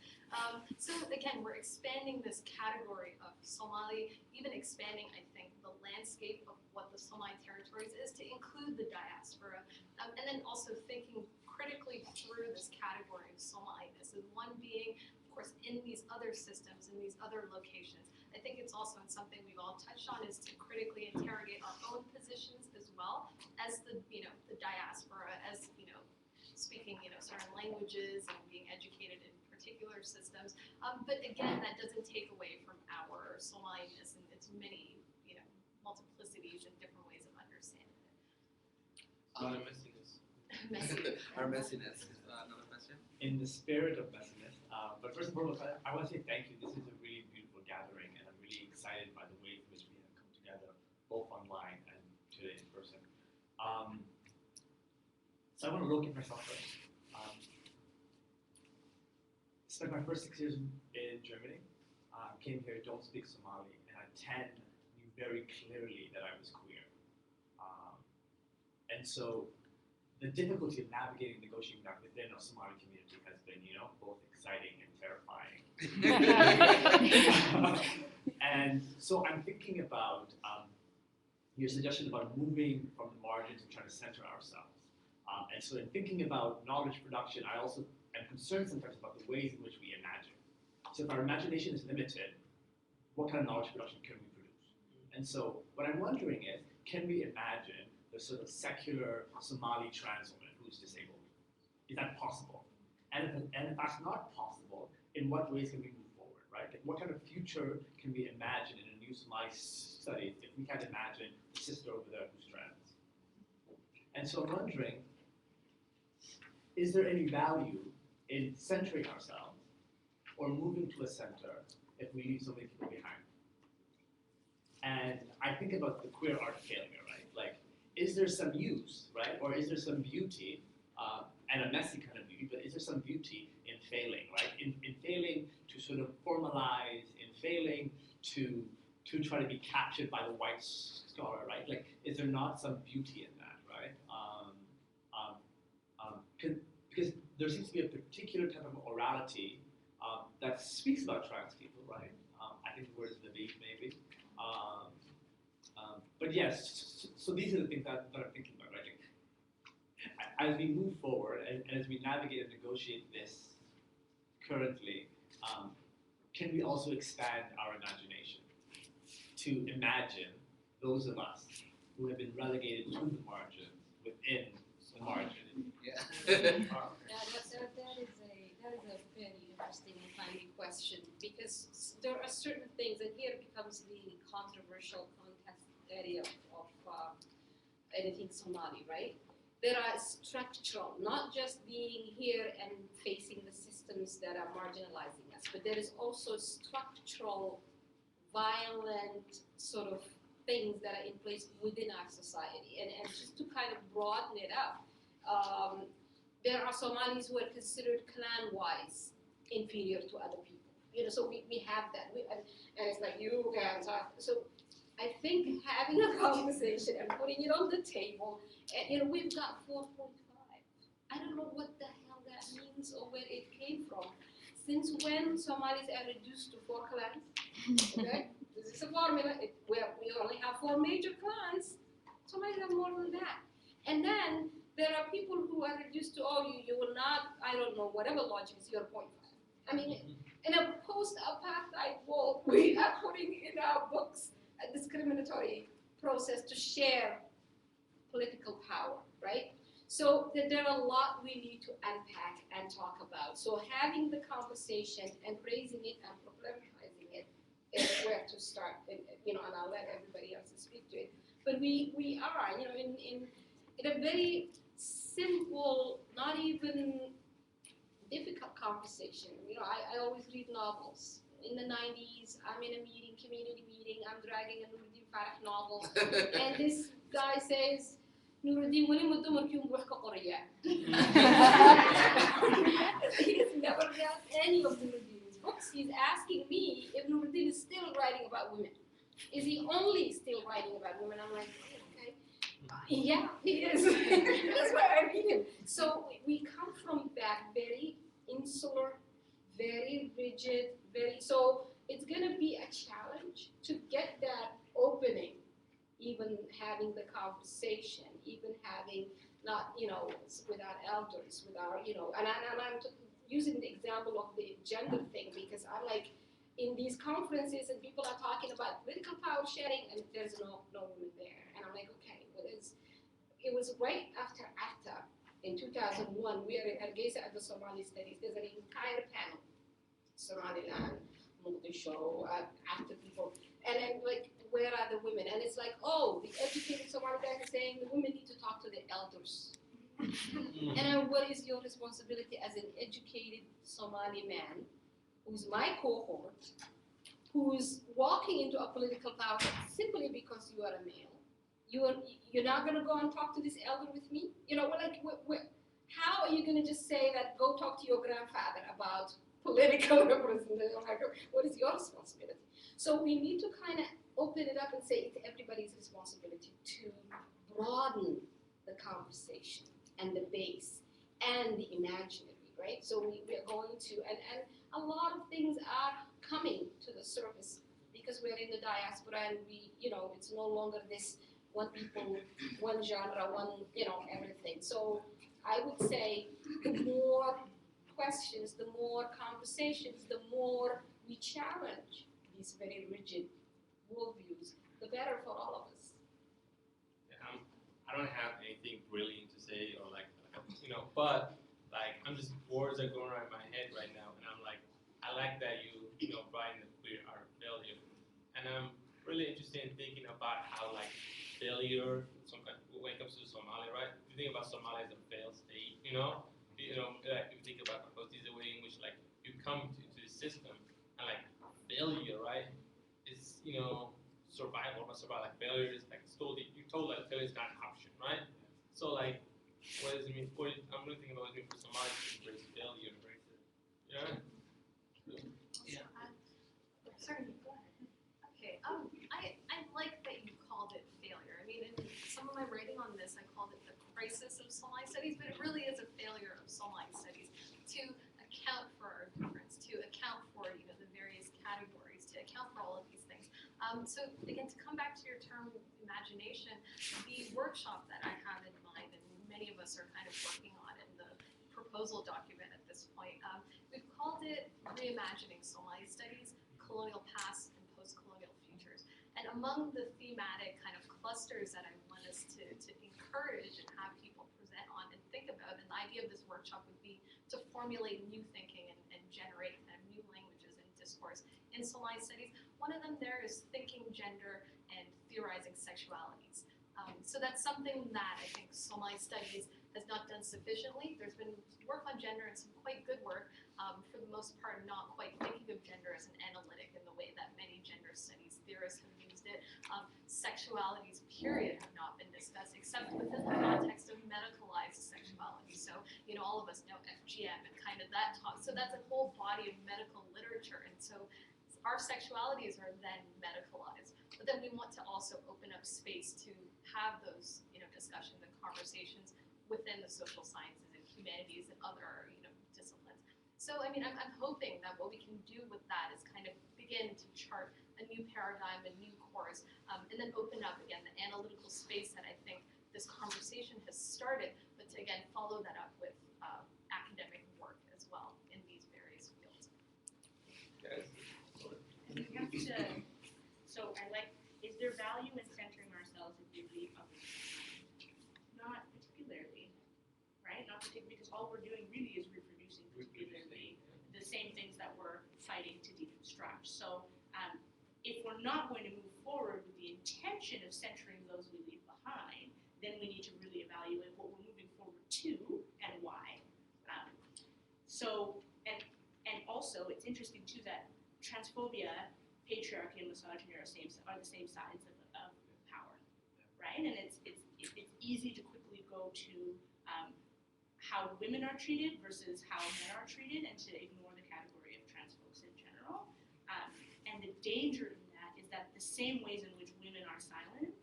So again, we're expanding this category of Somali, even expanding, I think, the landscape of what the Somali territories is to include the diaspora, and then also thinking critically through this category of Somaliness, and one being, of course, in these other systems, in these other locations. I think it's also something we've all touched on is to critically interrogate our own positions as well as the diaspora, as speaking certain languages and being educated in particular particular systems. But again, that doesn't take away from our Somaliness and its many, multiplicities and different ways of understanding it. Not a messiness. Messy. Our messiness. Another question? In the spirit of messiness, but first and foremost, I want to say thank you. This is a really beautiful gathering, and I'm really excited by the way in which we have come together, both online and today in person. So I want to locate myself first. Spent my first 6 years in Germany. Came here, don't speak Somali, and at 10 knew very clearly that I was queer. And so the difficulty of navigating, negotiating that within a Somali community has been, both exciting and terrifying. And so I'm thinking about your suggestion about moving from the margins and trying to center ourselves. And so in thinking about knowledge production, I also am concerned sometimes about the ways in which we imagine. So if our imagination is limited, what kind of knowledge production can we produce? And so what I'm wondering is, can we imagine the sort of secular Somali trans woman who's disabled? Is that possible? And if that's not possible, in what ways can we move forward, right? Like what kind of future can we imagine in a new Somali study if we can't imagine the sister over there who's trans? And so I'm wondering, is there any value in centering ourselves or moving to a center if we leave so many people behind? And I think about the queer art failure, right? Like, is there some use, right? Or is there some beauty, and a messy kind of beauty, but is there some beauty in failing, right? In failing to sort of formalize, in failing to try to be captured by the white scholar, right? Like, is there not some beauty in that, right? Because there seems to be a particular type of orality that speaks about trans people, right? I think the word is debate, maybe. But yes, so these are the things that I'm thinking about, right? Like, as we move forward and as we navigate and negotiate this currently, can we also expand our imagination to imagine those of us who have been relegated to the margins within the margin? Yeah. That is a very interesting and timely question, because there are certain things, and here it becomes the controversial contest area of anything Somali, right? There are structural, not just being here and facing the systems that are marginalizing us, but there is also structural, violent sort of things that are in place within our society. And just to kind of broaden it up, there are Somalis who are considered clan-wise inferior to other people. So we have that. And it's like, you can talk. So I think having a conversation and putting it on the table, and we've got 4.5. I don't know what the hell that means or where it came from. Since when Somalis are reduced to 4 clans? Okay? This is a formula. We only have 4 major clans. Somalis have more than that. And then there are people who are reduced to, you will not, I don't know, whatever logic is your 0.5. I mean, in a post-apartheid world, we are putting in our books a discriminatory process to share political power, right? So there are a lot we need to unpack and talk about. So having the conversation and raising it and problematizing it is where to start, and I'll let everybody else speak to it. But we are, in a very simple, not even difficult conversation. I always read novels. In the 90s, I'm in a meeting, community meeting, I'm dragging a Nuruddin Farah novel, and this guy says, Nuruddin, when you do you work Korea? He's never read any of Nuruddin's books. He's asking me if Nuruddin is still writing about women. Is he only still writing about women? I'm like, okay. Yeah, he is. That's why I read him. So we come from that very insular, very rigid, so it's going to be a challenge to get that opening, even having the conversation, even having not, with our elders, with our, and I'm using the example of the gender thing, because I'm like, in these conferences and people are talking about political power sharing and there's no women there. And I'm like, okay, well, it was right after in 2001, we are in Hargeisa at the Somali Studies. There's an entire panel Somaliland, Mogadishu, active people, and then like, where are the women? And it's like, oh, the educated Somali guy is saying the women need to talk to the elders. And then what is your responsibility as an educated Somali man, who's my cohort, who's walking into a political power simply because you are a male? You're not gonna go and talk to this elder with me? You know, how are you gonna just say that, go talk to your grandfather about political representation? Like, what is your responsibility? So we need to kind of open it up and say it's everybody's responsibility to broaden the conversation and the base and the imaginary, right? So we are going to, and a lot of things are coming to the surface because we're in the diaspora and we, you know, it's no longer this one people, one genre, one, you know, everything. So I would say the more questions, the more conversations, the more we challenge these very rigid worldviews, the better for all of us. Yeah, I don't have anything brilliant to say or like but like I'm just words are going around my head right now, and I'm like, I like that you brought in the queer art of failure, and I'm really interested in thinking about how like failure, when it comes to Somalia, right? If you think about Somalia as a failed state, like if you think about this is the way in which like you come to the system, and like failure, right, is survival, not survival. Like failure is like you're told like failure is not an option, right? So like, what does it mean for you? I'm really thinking about what it means for Somalia to embrace failure, embrace it. Yeah. Sorry, go ahead. Okay, I like that you called it failure. I mean, in some of my writing on this, I called it the crisis of Somali studies, but it really is a failure of Somali studies to account for our difference, to account for the various categories, to account for all of these things. So again, to come back to your term imagination, the workshop that I have in mind, and many of us are kind of working on in the proposal document at this point, we've called it Reimagining Somali Studies, Colonial Past and Post-Colonial Futures. And among the thematic kind of clusters that I want us to encourage and have people present on and think about, and the idea of this workshop would be to formulate new thinking and generate kind of new languages and discourse in Somali studies. One of them there is thinking gender and theorizing sexualities. So that's something that I think Somali studies has not done sufficiently. There's been work on gender and some quite good work, for the most part not quite thinking of gender as an analytic in the way that many gender studies theorists have used it. Sexualities, period, have not been discussed except within the context of medicalized sexuality. So, all of us know FGM and kind of that talk. So that's a whole body of medical literature. And so our sexualities are then medicalized. But then we want to also open up space to have those, discussions and conversations within the social sciences and humanities and other, disciplines. So, I mean, I'm hoping that what we can do with that is kind of begin to chart a new paradigm, a new course, and then open up, again, the analytical space that I think this conversation has started, but to, again, follow that up with academic work as well in these various fields. And we have to, so I like, is there value in centering ourselves in deeply others? Not particularly, right? Not particularly, because all we're doing really is reproducing particularly the same things that we're fighting to deconstruct. So if we're not going to move forward with the intention of centering those we leave behind, then we need to really evaluate what we're moving forward to and why. And also, it's interesting too that transphobia, patriarchy, and misogyny are the same sides of power, right? And it's easy to quickly go to how women are treated versus how men are treated, and to ignore the category of trans folks in general. And the danger in that is that the same ways in which women are silenced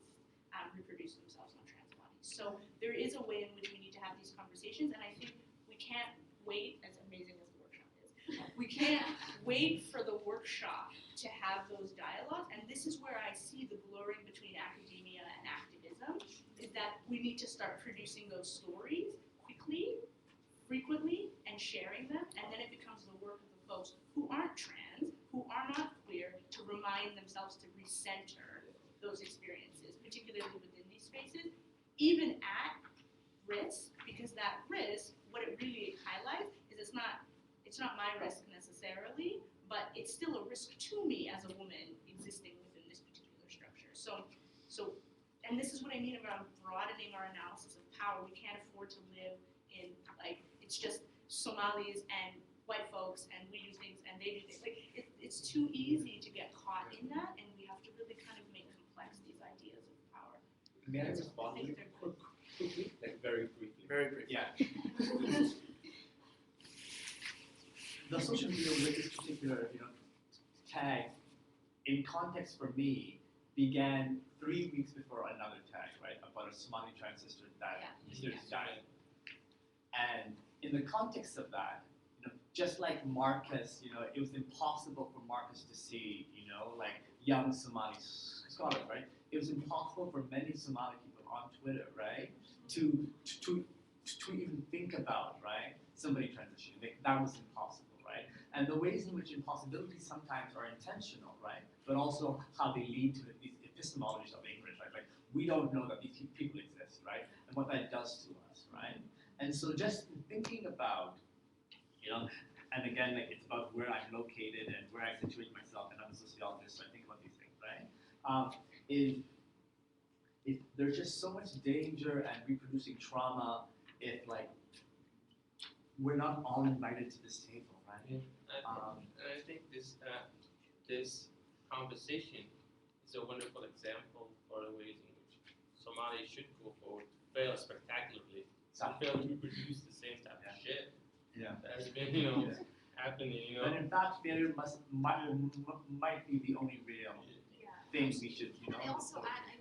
reproduce themselves on trans bodies. So there is a way in which we need to have these conversations, and I think we can't wait, as amazing as the workshop is, we can't wait for the workshop to have those dialogues, and this is where I see the blurring between academia and activism, is that we need to start producing those stories quickly, frequently, and sharing them, and then it becomes the work of the folks who aren't trans, who are not queer, to remind themselves to recenter those experiences, particularly within these spaces, even at risk, because that risk, what it really highlights is it's it's not my risk necessarily, but it's still a risk to me as a woman existing within this particular structure. So, and this is what I mean about broadening our analysis of power. We can't afford to live in, like, it's just Somalis and white folks and we do things and they do things. Like, it's too easy to get caught in that, and we have to really kind of make complex these ideas of power. May I respond really quickly? Like very briefly. Very brief. Yeah. The social media with this particular, tag, in context for me, began 3 weeks before another tag, right? About a Somali trans sister that died. And in the context of that, just like Marcus, it was impossible for Marcus to see, like young Somali scholars, right? It was impossible for many Somali people on Twitter, right, to even think about, right, somebody transitioning. That was impossible, right? And the ways in which impossibilities sometimes are intentional, right, but also how they lead to these epistemologies of ignorance, right? Like, we don't know that these people exist, right? And what that does to us, right? And so just thinking about, and again, like, it's about where I'm located and where I situate myself, and I'm a sociologist, so I think about these things, right? There's just so much danger and reproducing trauma if, like, we're not all invited to this table, right? Yeah. And I think this conversation is a wonderful example for the ways in which Somalia should go forward, fail spectacularly, and fail to reproduce the same type of shit that has been, happening, But in fact, failure might be the only real thing we should, Can I also add,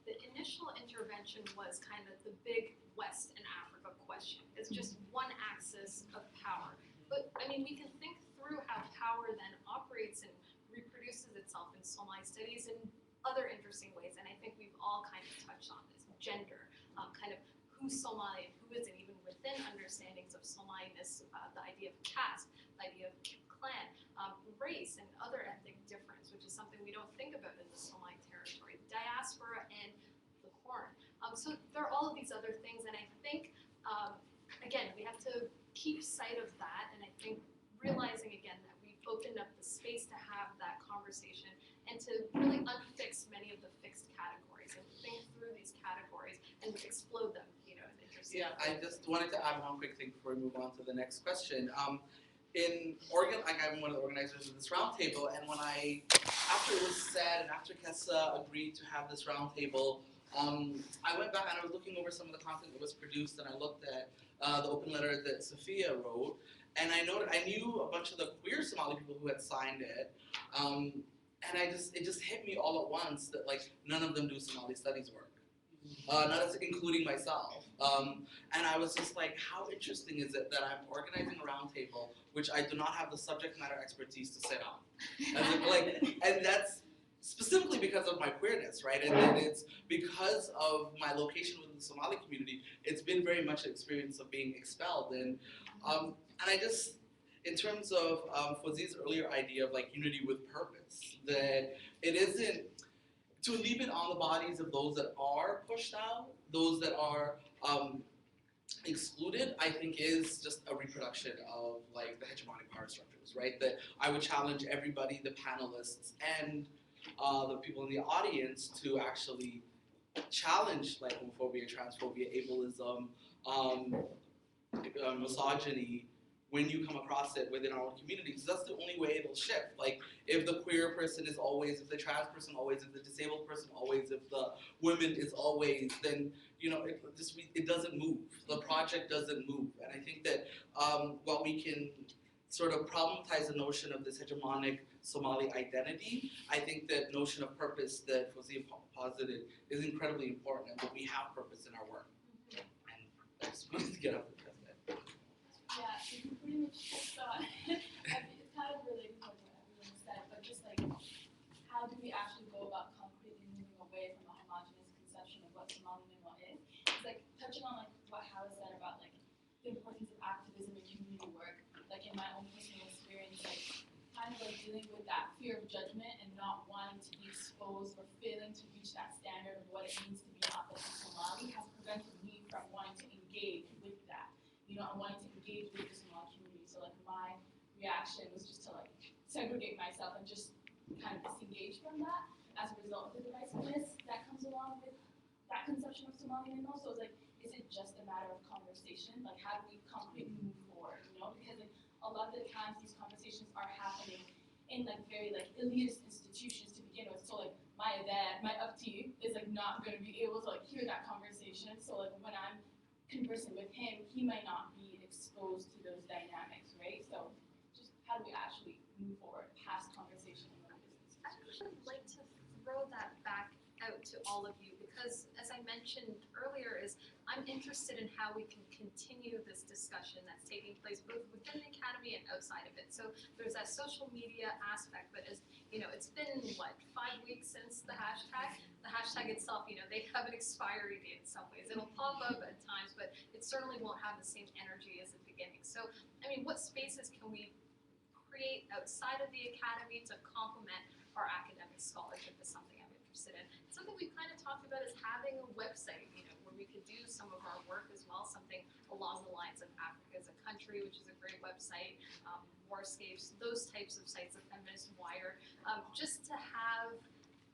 the initial intervention was kind of the big West and Africa question. It's just one axis of power. But we can think through how power then operates and reproduces itself in Somali studies in other interesting ways. And I think we've all kind of touched on this. Gender, kind of who's Somali and who isn't, even within understandings of Somaliness, the idea of caste, the idea of clan, race, and other ethnic difference, which is something we don't think about in the Somali territory, diaspora and the Horn. So there are all of these other things, and I think, again, we have to keep sight of that, and I think realizing again that we've opened up the space to have that conversation and to really unfix many of the fixed categories and think through these categories and explode them, in interesting ways. I just wanted to add one quick thing before we move on to the next question. In Oregon, I'm one of the organizers of this roundtable, and after it was said and after Cesa agreed to have this roundtable, I went back and I was looking over some of the content that was produced, and I looked at the open letter that Safia wrote, and I knew a bunch of the queer Somali people who had signed it, and it just hit me all at once that, like, none of them do Somali studies work. Including myself. And I was just like, how interesting is it that I'm organizing a roundtable which I do not have the subject matter expertise to sit on? And that's specifically because of my queerness, right? And it's because of my location within the Somali community. It's been very much an experience of being expelled. And I just, in terms of Fawzia's earlier idea of, like, unity with purpose, that it isn't to leave it on the bodies of those that are pushed out, those that are excluded, I think is just a reproduction of, like, the hegemonic power structures, right? That I would challenge everybody, the panelists and the people in the audience, to actually challenge, like, homophobia, transphobia, ableism, misogyny, when you come across it within our own communities. That's the only way it'll shift. Like, if the queer person is always, if the trans person always, if the disabled person always, if the woman is always, then, it doesn't move. The project doesn't move. And I think that while we can sort of problematize the notion of this hegemonic Somali identity, I think that notion of purpose that Fawzia posited is incredibly important, and that we have purpose in our work. And I just wanted to get up with that. Yeah, you pretty much just it's kind of related to what everyone said, but just like, how do we actually go about concretely moving away from a homogenous conception of what Somali Minwa is? It's like touching on, like, what Hawa said about, like, the importance of activism and community work. Like, in my own personal experience, like, kind of like dealing with that fear of judgment and not wanting to be exposed or failing to reach that standard of what it means to be an authentic Somali has prevented me from wanting to engage with that. And wanting to engage with the Somali community. So, like, my reaction was just to like segregate myself and just kind of disengage from that as a result of the divisiveness that comes along with that conception of Somali men. Also, it's like, is it just a matter of conversation? Like, how do we concretely move forward? You know, because like, a lot of the times these conversations are happening in like very like elitist institutions to begin with. So like my dad, my uptee is like not going to be able to like hear that conversation. So like when I'm conversing with him, he might not be exposed to those dynamics, right? So just how do we actually move forward past conversation in the business? I would like to throw that back out to all of you because, as I mentioned earlier, I'm interested in how we can continue this discussion that's taking place both within the academy and outside of it. So there's that social media aspect, but as you know, it's been what, 5 weeks since the hashtag. The hashtag itself, you know, they have an expiry date in some ways. It'll pop up at times, but it certainly won't have the same energy as the beginning. So, I mean, what spaces can we create outside of the academy to complement our academic scholarship is something I'm interested in. Something we've kind of talked about is having a website, you know, where we could do some of our work as well, something along the lines of Africa as a Country, which is a great website, Warscapes, those types of sites, the Feminist Wire, just to have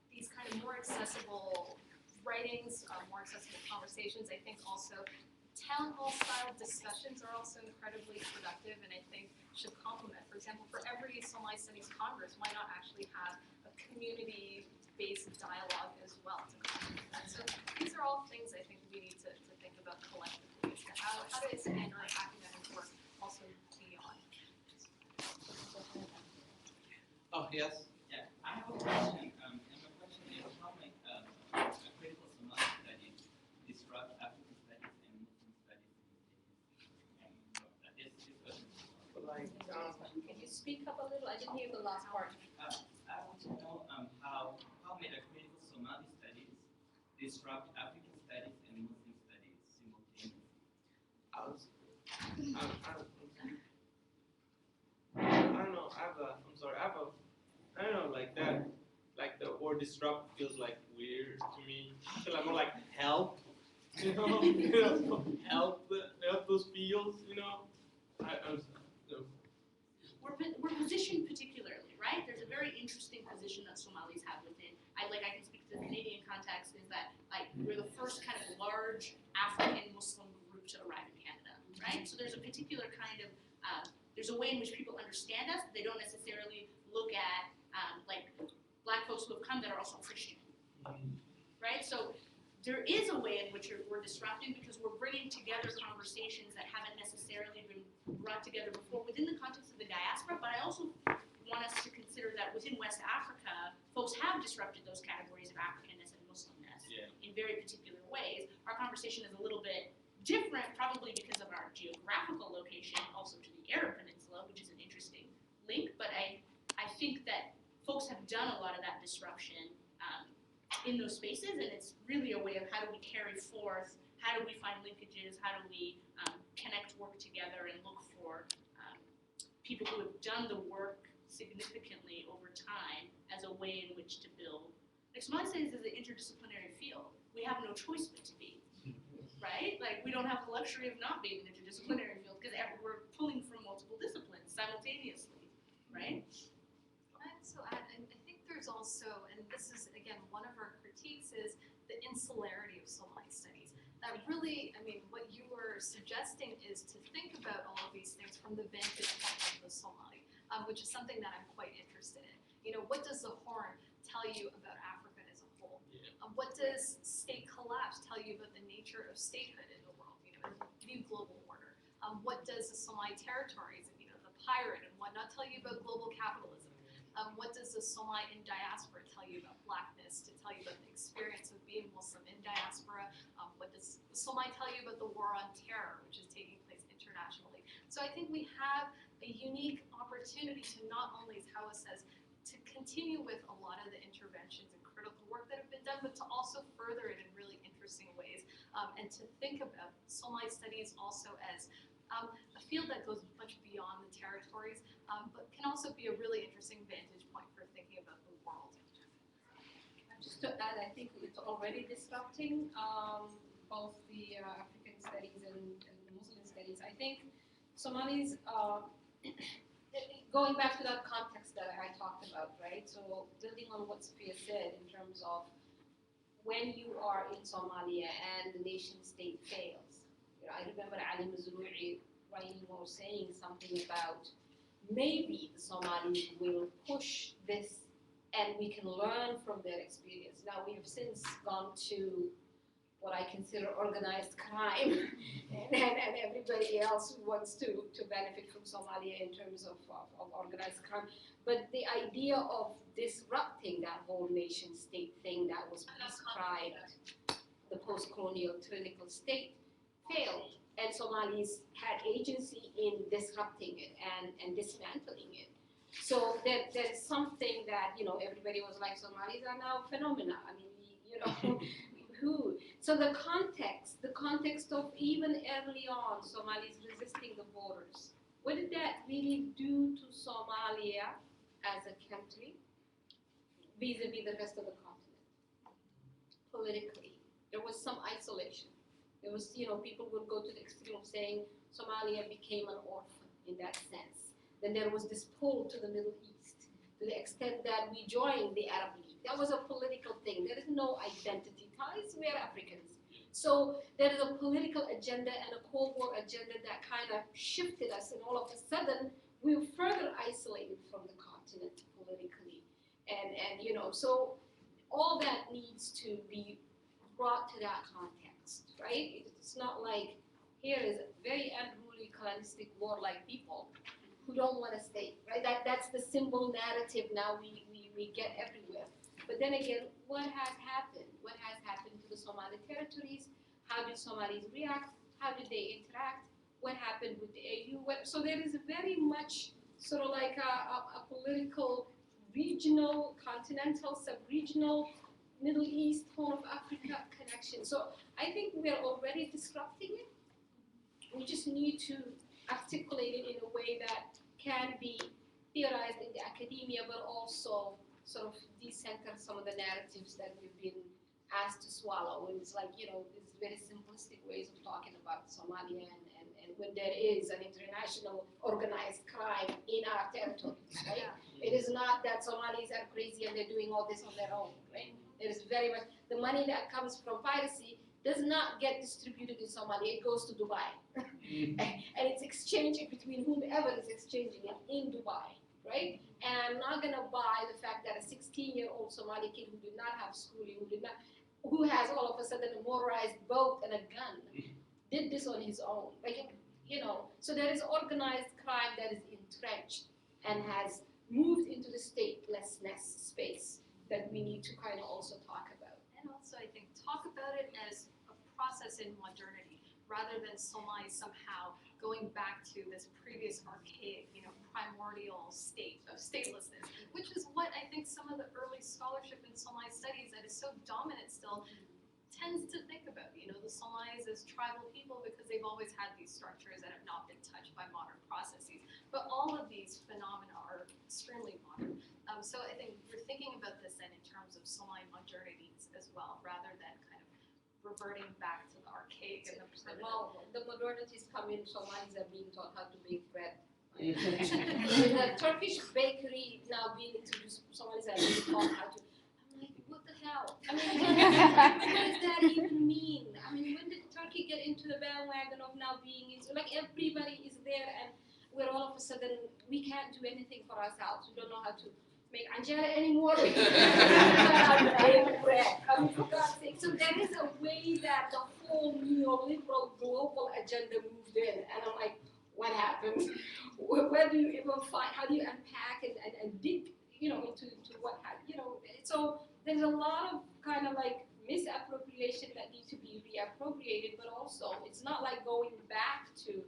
these kind of more accessible writings, more accessible conversations. I think also town hall style discussions are also incredibly productive and I think should complement. For example, for every Somali Studies Congress, why not actually have a community-based dialogue as well to complement that? So these are all things I think we need to think about collectively as to how to expand our academic work also beyond. Oh, yes? Yeah, I have a question, and my question is how might critical Somali studies disrupt African studies and Muslim studies in this question. Can you speak up a little? I didn't hear the last part. I want to know how may the critical Somali studies disrupt African studies and Muslim studies simultaneously? I don't know. I don't know, like that. Like the word disrupt feels like weird to me. I feel like more like help. You know, help those fields. You know, We're positioned particularly, right? There's a very interesting position that Somalis have within. I can speak to the Canadian context, is that like we're the first kind of large African Muslim group to arrive in Canada, right? So there's a particular kind of there's a way in which people understand us. They don't necessarily look at like Black folks who have come that are also Christian, right? So there is a way in which we're disrupting because we're bringing together conversations that haven't necessarily been brought together before within the context of the diaspora, but I also want us to consider that within West Africa, folks have disrupted those categories of Africanness and Muslimness in very particular ways. Our conversation is a little bit different, probably because of our geographical location, also to the Arab Peninsula, which is an interesting link, but I think that folks have done a lot of that disruption in those spaces, and it's really a way of how do we carry forth, how do we find linkages, how do we connect work together and look for people who have done the work significantly over time as a way in which to build. Like Somali Studies is an interdisciplinary field. We have no choice but to be, right? Like we don't have the luxury of not being an interdisciplinary field because we're pulling from multiple disciplines simultaneously, right? I also add, and I think there's also, and this is again one of our critiques, is the insularity of Somali studies. That really, I mean, what you were suggesting is to think about all of these things from the vantage point of the Somali, which is something that I'm quite interested in. You know, what does the Horn tell you about Africa as a whole? What does state collapse tell you about the nature of statehood in the world? You know, in the new global order. What does the Somali territories and the pirate and whatnot tell you about global capitalism? What does the Somali in diaspora tell you about blackness, to tell you about the experience of being Muslim in diaspora? What does the Somali tell you about the war on terror, which is taking place internationally? So I think we have a unique opportunity to not only, as Hawa says, to continue with a lot of the interventions and critical work that have been done, but to also further it in really interesting ways, and to think about Somali studies also as a field that goes much beyond the territories, but can also be a really interesting vantage point for thinking about the world. Just to add, I think it's already disrupting both the African studies and the Muslim studies. I think Somalis going back to that context that I talked about, right? So building on what Safia said in terms of when you are in Somalia and the nation state fails. I remember Ali Mazrui writing or saying something about maybe the Somalis will push this and we can learn from their experience. Now we have since gone to what I consider organized crime and everybody else who wants to benefit from Somalia in terms of organized crime. But the idea of disrupting that whole nation state thing that was prescribed, the post-colonial tyrannical state, failed. And Somalis had agency in disrupting it and dismantling it. So there's something that, everybody was like, Somalis are now phenomena. I mean, who? So the context of even early on, Somalis resisting the borders. What did that really do to Somalia as a country vis-a-vis the rest of the continent? Politically, there was some isolation. There was, people would go to the extreme of saying Somalia became an orphan in that sense. Then there was this pull to the Middle East to the extent that we joined the Arab League. That was a political thing. There is no identity ties. We are Africans. So there is a political agenda and a Cold War agenda that kind of shifted us, and all of a sudden we were further isolated from the continent politically. And so all that needs to be brought to that context, right? It's not like here is a very unruly, colonistic, warlike people who don't want to stay, right? That's the symbol narrative now we get everywhere. But then again, what has happened? What has happened to the Somali territories? How did Somalis react? How did they interact? What happened with the AU? So there is very much sort of like a political, regional, continental, sub-regional, Middle East, Horn of Africa connection. So I think we are already disrupting it. We just need to articulate it in a way that can be theorized in the academia, but also sort of decenter some of the narratives that we've been asked to swallow. And it's like, these very simplistic ways of talking about Somalia and when there is an international organized crime in our territories, right? It is not that Somalis are crazy and they're doing all this on their own, right? There is very much, the money that comes from piracy does not get distributed in Somalia, it goes to Dubai. And it's exchanged between whomever is exchanging it in Dubai, right? And I'm not gonna buy the fact that a 16-year-old Somali kid who did not have schooling, who has all of a sudden a motorized boat and a gun, did this on his own. So there is organized crime that is entrenched and has moved into the statelessness space that we need to kind of also talk about. And also, I think, talk about it as a process in modernity, rather than Somali somehow going back to this previous archaic, primordial state of statelessness, which is what I think some of the early scholarship in Somali studies that is so dominant still tends to think about. The Somalis as tribal people because they've always had these structures that have not been touched by modern processes. But all of these phenomena are extremely modern. So I think we're thinking about this then in terms of Somali modernities as well, rather than kind of reverting back to the archaic and the primitive. Well, the modernities come in, Somalis are being taught how to bake bread. With a Turkish bakery now being introduced, Somalis are being taught how to. I'm like, what the hell? I mean, what does that even mean? I mean, when did Turkey get into the bandwagon of now being into, like everybody is there and we're all of a sudden, we can't do anything for ourselves. We don't know how to make anjera anymore. We don't know how to bake bread. I mean, for God's sake. So there is a way that the whole neoliberal global agenda moved in. And I'm like, what happened? Where do you even find, how do you unpack and dig, into what happened, So there's a lot of kind of like misappropriation that needs to be reappropriated, but also it's not like going back to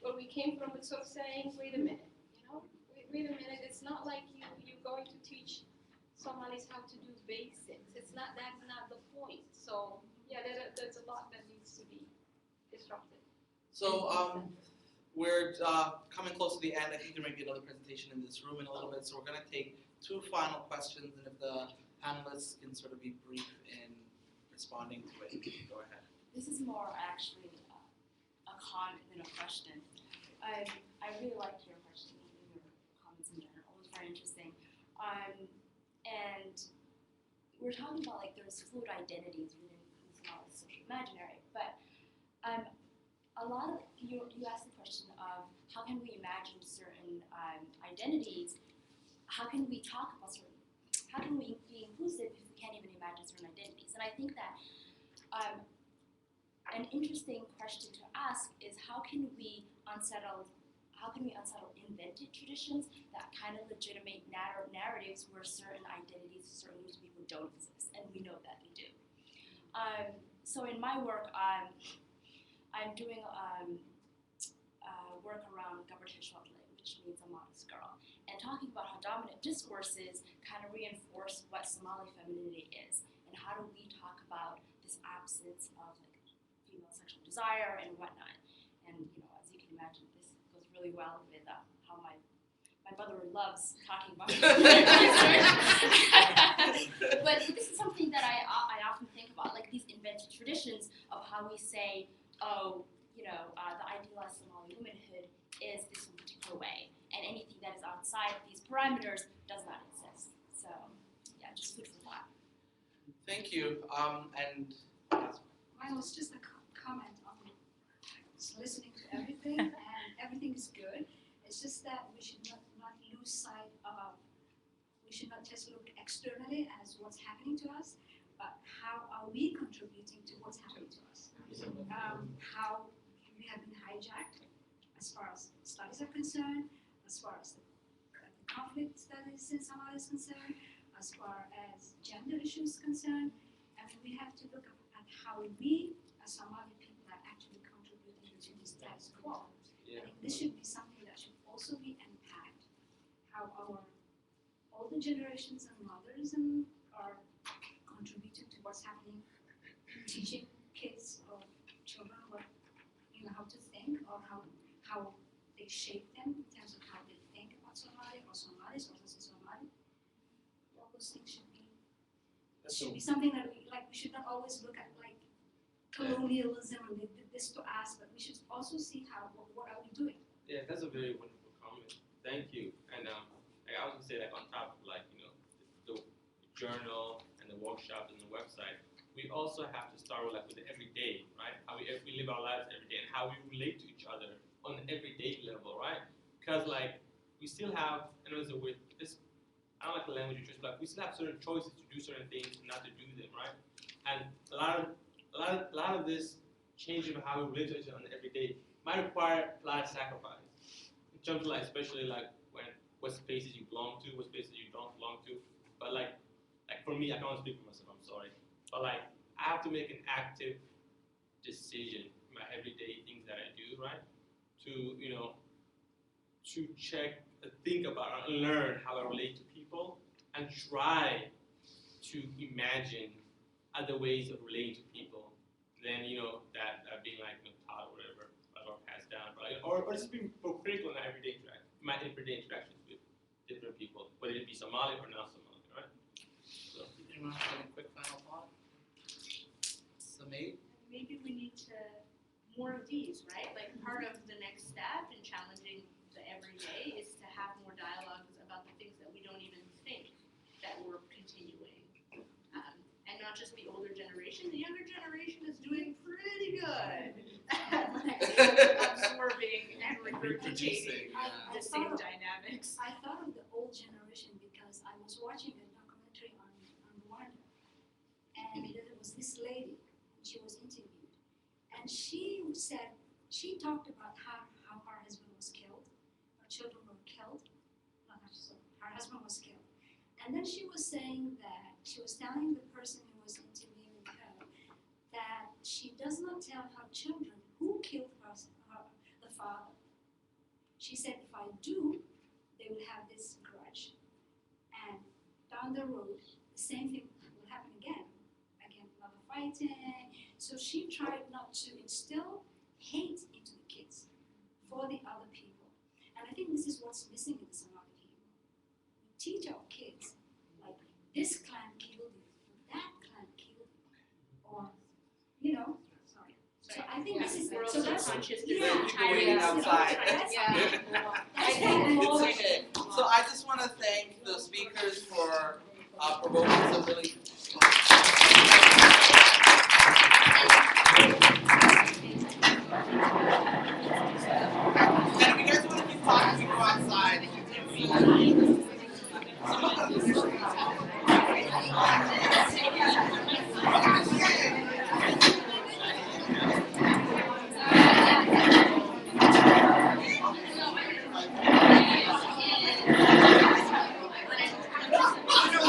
where we came from with sort of saying, wait a minute, wait a minute, it's not like you're going to teach Somalis how to do basics. That's not the point. So yeah, there's a lot that needs to be disrupted. So we're coming close to the end. I think there may be another presentation in this room in a little bit, so we're going to take two final questions, and if the panelists can sort of be brief in responding to it, go ahead. This is more actually a comment than a question. I really liked your question, your we're talking about like there's fluid identities within Somali social imaginary, but a lot of you asked the question of how can we imagine certain identities? How can we talk about certain? How can we be inclusive if we can't even imagine certain identities? And I think that an interesting question to ask is how can we unsettle invented traditions that kind of legitimate narratives where certain identities, certain groups of people don't exist, and we know that they do. So in my work, I'm doing work around Gabarteshwatli, which means a modest girl, and talking about how dominant discourses kind of reinforce what Somali femininity is, and how do we talk about this absence of like female sexual desire and whatnot. And as you can imagine, this goes really well with how my mother loves talking about. But this is something that I often think about, like these invented traditions of how we say, oh, the idealized Somali womanhood is this particular way, and anything that is outside these parameters does not exist. So, yeah, just food for thought. Thank you. And Mine was just a comment on just listening to everything, and everything is good. It's just that we should not lose sight of, we should not just look externally as what's happening to us, but how are we contributing to what's happening to us? How we have been hijacked as far as studies are concerned, as far as the conflict studies in Somalia is concerned, as far as gender issues concerned. I mean, we have to look at how we as Somali people are actually contributing to the status quo. I think this should be something that should also be unpacked, how our older generations and mothers are contributing to what's happening, teaching kids or children what, how to think, or how they shape them in terms of how they think about Somalia or Somalis or Somali. All those things should be something that we should not always look at like colonialism and they did this to us, but we should also see what are we doing. Yeah, that's a very wonderful comment. Thank you. And I was gonna say that on top of the journal and the workshop and the website, we also have to start with the everyday, right? How we live our lives every day and how we relate to each other on an everyday level, right? Because we still have, I know it's a weird, I don't like the language you choose, but we still have certain choices to do certain things and not to do them, right? And a lot of this changing of how we relate to each other on the everyday might require a lot of sacrifice. In terms of especially what spaces you belong to, what spaces you don't belong to. But for me, I can only speak for myself, I'm sorry. But I have to make an active decision in my everyday things that I do, right? To check, think about, and learn how I relate to people, and try to imagine other ways of relating to people than that being taught or whatever or passed down, right? Or just being critical in my everyday interactions with different people, whether it be Somali or not Somali, right? So, anyone have a quick final thought? Made? Maybe we need more of these, right? Like part of the next step in challenging the everyday is to have more dialogues about the things that we don't even think that we're continuing. And not just the older generation, the younger generation is doing pretty good at absorbing and regurgitating the same dynamics. I thought of the old generation because I was watching a documentary on Rwanda, and there was this lady. She was interviewed, and she talked about how her husband was killed, her children were killed, her husband was killed, and then she was saying that she was telling the person who was interviewing her that she does not tell her children who killed the father. She said, if I do, they will have this grudge, and down the road, the same thing will happen again, another fighting. So she tried not to instill hate into the kids for the other people. And I think this is what's missing in the Somali people. We teach our kids, this clan killed you, that clan killed you, or, sorry. So I think this is, We're so also that's, conscious yeah. there's Waiting outside. That's So I just want to thank the speakers for provoking some really side. We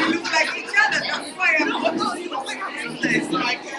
look like each other, that's why I'm you look like a princess.